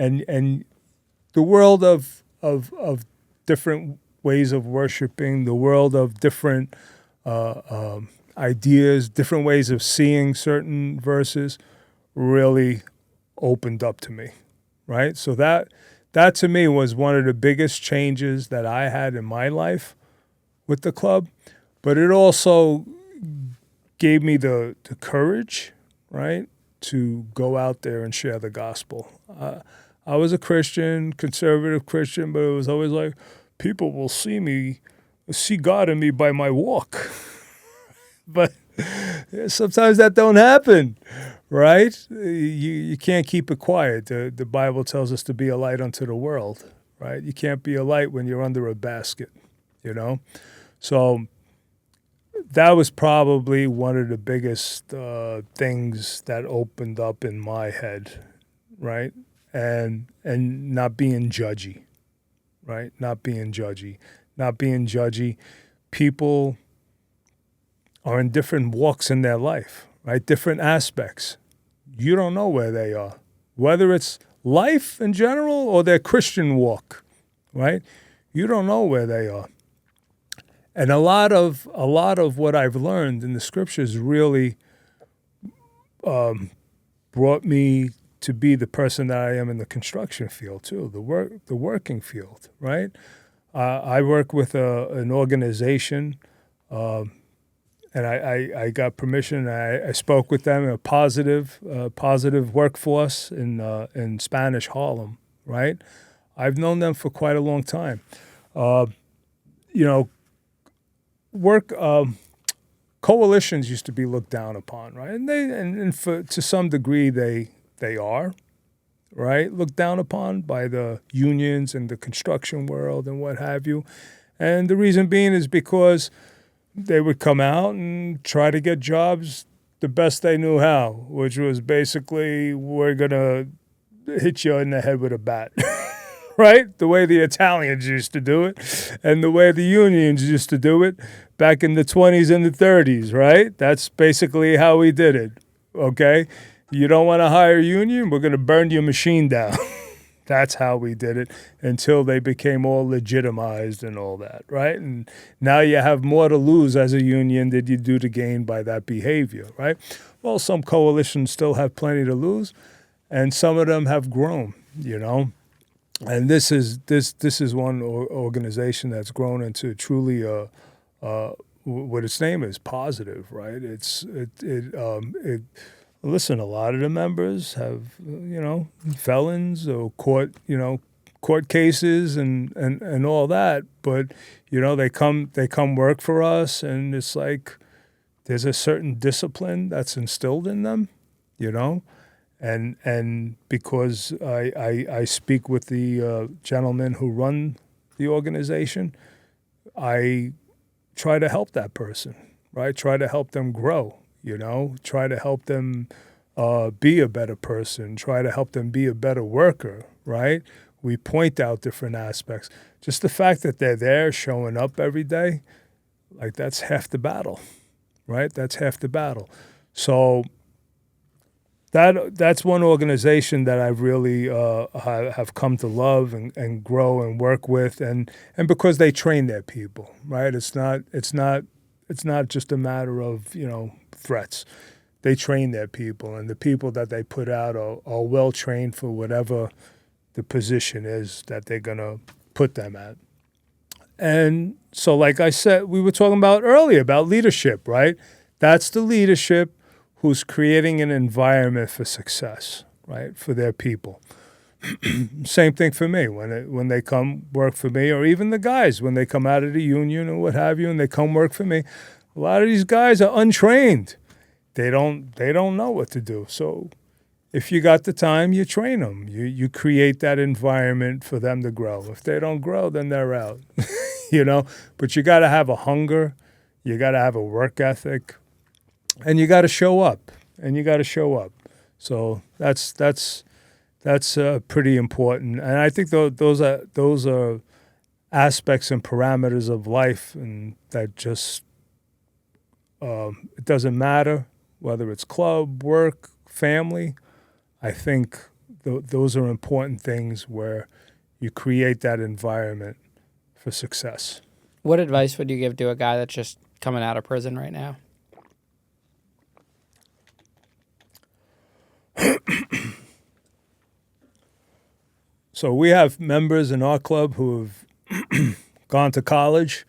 the world of different ways of worshiping, the world of different ideas, different ways of seeing certain verses really opened up to me, right? So that to me was one of the biggest changes that I had in my life with the club, but it also gave me the courage, right, to go out there and share the gospel. I was a Christian, conservative Christian, but it was always like, people will see God in me by my walk. But sometimes that don't happen, right? You can't keep it quiet. The Bible tells us to be a light unto the world, right? You can't be a light when you're under a basket, you know? So that was probably one of the biggest things that opened up in my head, right? And not being judgy, right? Not being judgy. People are in different walks in their life, right? Different aspects. You don't know where they are, whether it's life in general or their Christian walk, right? You don't know where they are. And a lot of what I've learned in the scriptures really brought me to be the person that I am in the construction field too, the working field, right? I work with an organization, and I got permission. I spoke with them, a positive workforce in Spanish Harlem, right? I've known them for quite a long time. Coalitions used to be looked down upon, right? And to some degree they are, right? Looked down upon by the unions and the construction world and what have you. And the reason being is because they would come out and try to get jobs the best they knew how, which was basically, we're going to hit you in the head with a bat, right? The way the Italians used to do it and the way the unions used to do it back in the 20s and the 30s, right? That's basically how we did it, okay? You don't want to hire a union? We're going to burn your machine down. That's how we did it until they became all legitimized and all that, right? And now you have more to lose as a union than you do to gain by that behavior, right? Well, some coalitions still have plenty to lose, and some of them have grown, you know. And this is one organization that's grown into truly what its name is, positive, right? Listen, a lot of the members have, felons or court cases and all that. But, they come work for us, and it's like there's a certain discipline that's instilled in them, and because I speak with the gentlemen who run the organization, I try to help that person, right? Try to help them grow. Try to help them be a better person, try to help them be a better worker, right? We point out different aspects. Just the fact that they're there showing up every day, like that's half the battle, right? That's half the battle. So that's one organization that I've really have come to love and grow and work with, and because they train their people, right? It's not just a matter of, threats. They train their people, and the people that they put out are well trained for whatever the position is that they're going to put them at. And so, like I said, we were talking about earlier about leadership, right? That's the leadership who's creating an environment for success, right, for their people. Same thing for me when they come work for me, or even the guys when they come out of the union or what have you, and they come work for me. A lot of these guys are untrained. they don't know what to do. So if you got the time, you train them. You create that environment for them to grow. If they don't grow, then they're out. But you got to have a hunger, you got to have a work ethic, and you got to show up. So that's pretty important. And I think those are aspects and parameters of life, and that just it doesn't matter whether it's club, work, family. I think those are important things where you create that environment for success. What advice would you give to a guy that's just coming out of prison right now? So we have members in our club who have gone to college,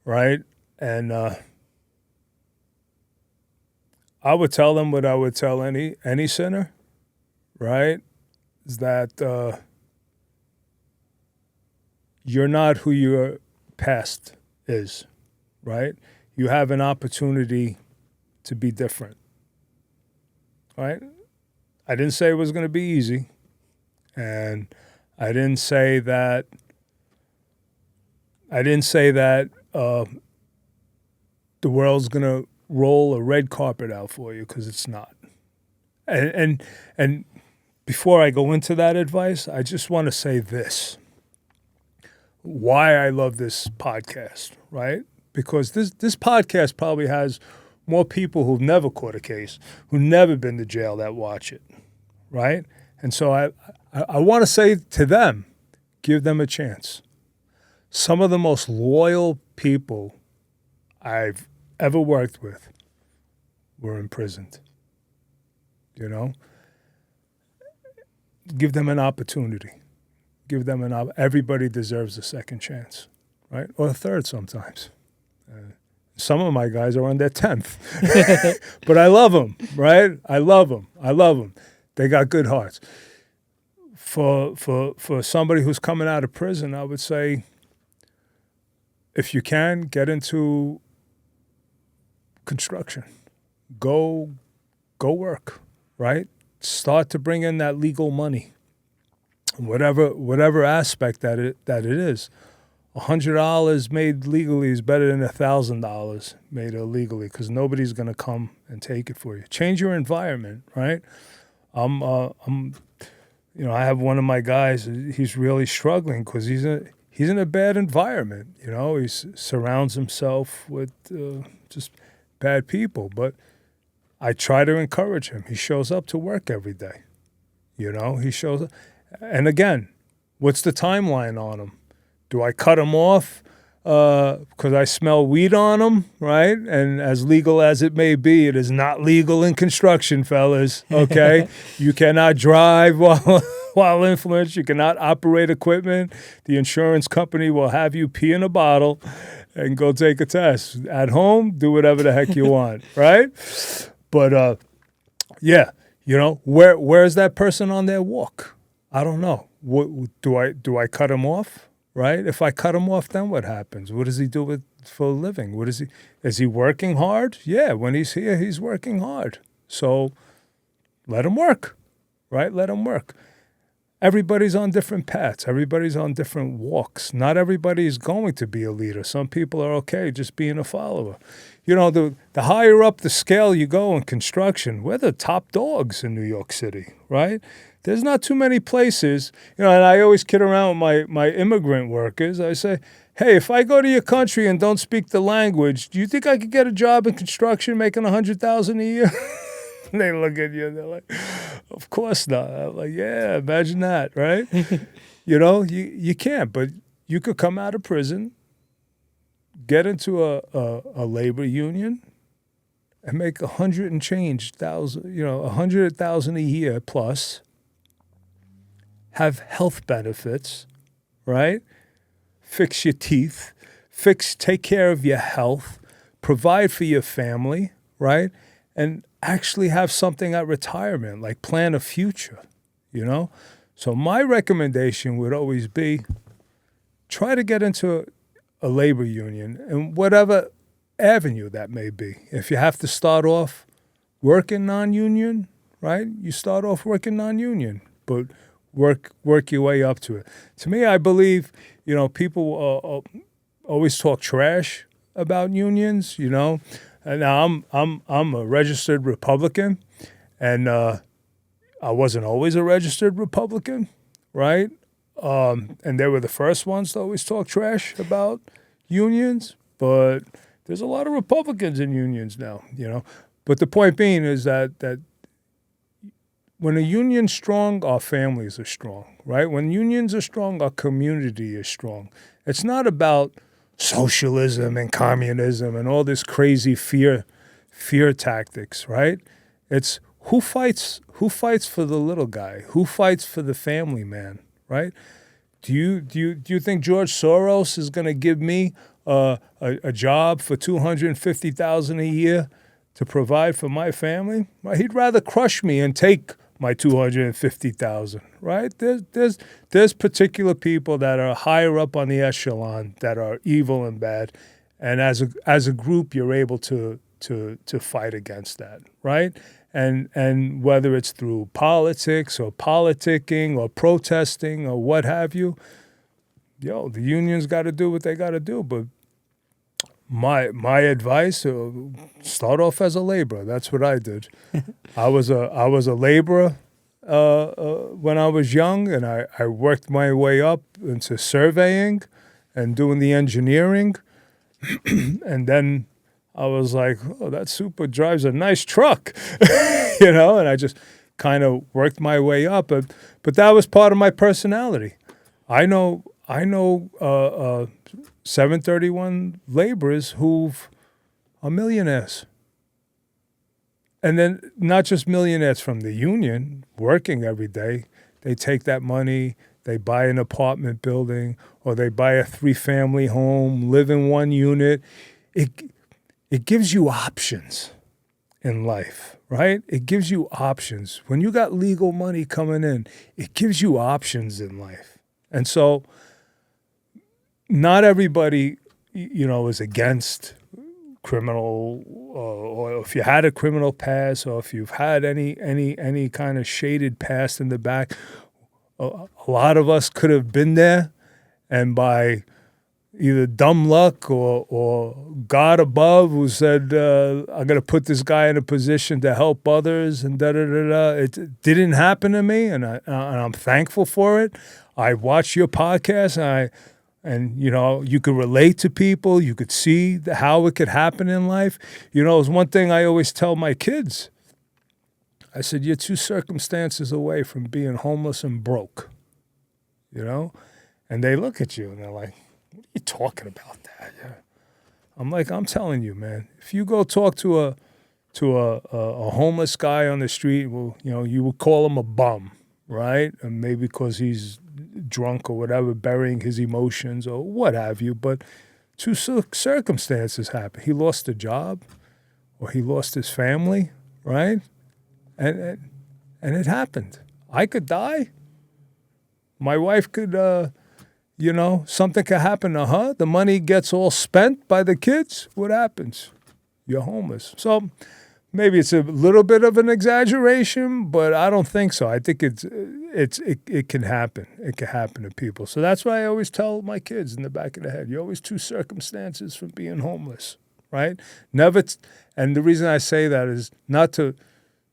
right? And I would tell them what I would tell any sinner, right? Is that you're not who your past is, right? You have an opportunity to be different, right? I didn't say it was going to be easy, and I didn't say that the world's going to roll a red carpet out for you, because it's not. And before I go into that advice, I just want to say this. Why I love this podcast, right? Because this podcast probably has more people who've never caught a case, who've never been to jail, that watch it, right? And so I want to say to them, give them a chance. Some of the most loyal people I've ever worked with were imprisoned. Give them an opportunity. Everybody deserves a second chance, right? Or a third sometimes. Some of my guys are on their 10th. But I love them, right? I love them. They got good hearts. For somebody who's coming out of prison, I would say, if you can, get into construction. Go work, right? Start to bring in that legal money. Whatever aspect that it is. $100 made legally is better than $1,000 made illegally, because nobody's going to come and take it for you. Change your environment, right? I have one of my guys. He's really struggling because he's in a bad environment. He surrounds himself with just bad people. But I try to encourage him. He shows up to work every day. He shows up. And again, what's the timeline on him? Do I cut him off because I smell weed on him, right? And as legal as it may be, it is not legal in construction, fellas, okay? You cannot drive while influenced. You cannot operate equipment. The insurance company will have you pee in a bottle and go take a test. At home, do whatever the heck you want, right? But, where's that person on their walk? I don't know. Do I cut him off? Right? If I cut him off, then what happens? What does he do for a living? Is he working hard? Yeah, when he's here, he's working hard. So let him work, right? Let him work. Everybody's on different paths. Everybody's on different walks. Not everybody is going to be a leader. Some people are okay just being a follower. The higher up the scale you go in construction, we're the top dogs in New York City, right? There's not too many places, and I always kid around with my immigrant workers. I say, hey, if I go to your country and don't speak the language, do you think I could get a job in construction making $100,000 a year? They look at you and they're like, of course not. I'm like, yeah, imagine that, right? You can't, but you could come out of prison, get into a labor union, and make $100,000 a year plus. Have health benefits, right? Fix your teeth, take care of your health, provide for your family, right? And actually have something at retirement, like plan a future, So my recommendation would always be try to get into a labor union in whatever avenue that may be. If you have to start off working non-union, right? You start off working non-union, but work your way up to it. To me, I believe, people always talk trash about unions, And now I'm a registered Republican, and I wasn't always a registered Republican, right? And they were the first ones to always talk trash about unions, but there's a lot of Republicans in unions now, But the point being is that when a union's strong, our families are strong, right? When unions are strong, our community is strong. It's not about socialism and communism and all this crazy fear tactics, right? It's who fights for the little guy? Who fights for the family man, right? Do you think George Soros is going to give me a job for $250,000 a year to provide for my family? Well, he'd rather crush me and take my $250,000, right? There's particular people that are higher up on the echelon that are evil and bad, and as a group, you're able to fight against that, right? And whether it's through politics or politicking or protesting or what have you, the unions got to do what they got to do. But my advice: start off as a laborer. That's what I did. I was a laborer when I was young, and I worked my way up into surveying and doing the engineering, and then I was like, oh, that super drives a nice truck, and I just kind of worked my way up. But that was part of my personality. I know 731 laborers who are millionaires. And then not just millionaires from the union working every day. They take that money, they buy an apartment building, or they buy a 3-family home, live in one unit. It gives you options in life, right? It gives you options. When you got legal money coming in, it gives you options in life. And so not everybody, is against criminal, or if you had a criminal past, or if you've had any kind of shaded past in the back, a lot of us could have been there, and by either dumb luck or God above who said, I'm going to put this guy in a position to help others, and da-da-da-da. It didn't happen to me, and I'm thankful for it. I watch your podcast, and you could relate to people. You could see how it could happen in life. It was one thing I always tell my kids. I said, you're 2 circumstances away from being homeless and broke, And they look at you, and they're like, what are you talking about that? Yeah. I'm like, I'm telling you, man, if you go talk to a homeless guy on the street, well, you would call him a bum, right? And maybe because he's drunk or whatever, burying his emotions or what have you. But 2 circumstances happen. He lost a job, or he lost his family, right? And it happened. I could die. My wife could, something could happen to her. The money gets all spent by the kids. What happens? You're homeless. So maybe it's a little bit of an exaggeration, but I don't think so. I think it can happen. It can happen to people. So that's why I always tell my kids in the back of the head, you're always 2 circumstances from being homeless, right? Never. And the reason I say that is not to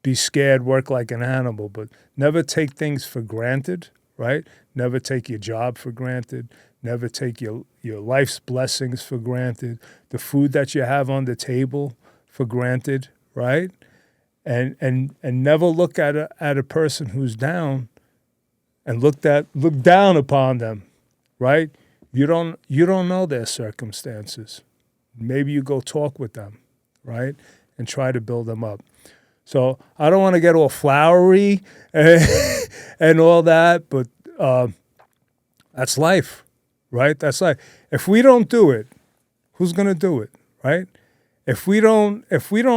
be scared, work like an animal, but never take things for granted, right? Never take your job for granted. Never take your life's blessings for granted. The food that you have on the table for granted, right? And never look at a person who's down and look down upon them, right? You don't know their circumstances. Maybe you go talk with them, right? And try to build them up. So I don't want to get all flowery and all that, but that's life, right? That's life. If we don't do it, who's going to do it, right? If we don't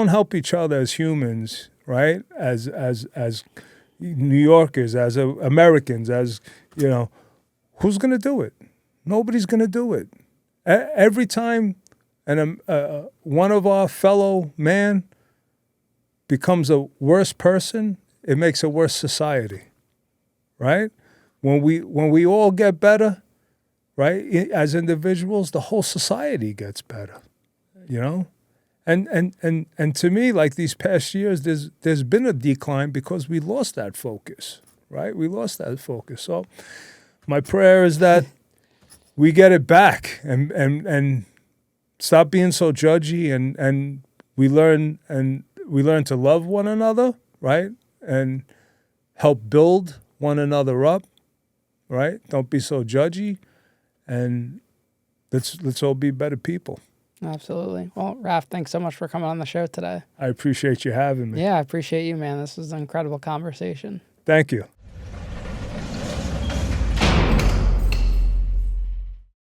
help each other as humans, right? As New Yorkers, as Americans, as who's going to do it? Nobody's going to do it. Every time one of our fellow man becomes a worse person, it makes a worse society, right? When we all get better, right, as individuals, the whole society gets better, you know? And to me, like these past years, there's been a decline because we lost that focus, right? We lost that focus. So my prayer is that we get it back and stop being so judgy and we learn to love one another, right? And help build one another up, right? Don't be so judgy, and let's all be better people. Absolutely. Well, Raph, thanks so much for coming on the show today. I appreciate you having me. Yeah, I appreciate you, man. This was an incredible conversation. Thank you.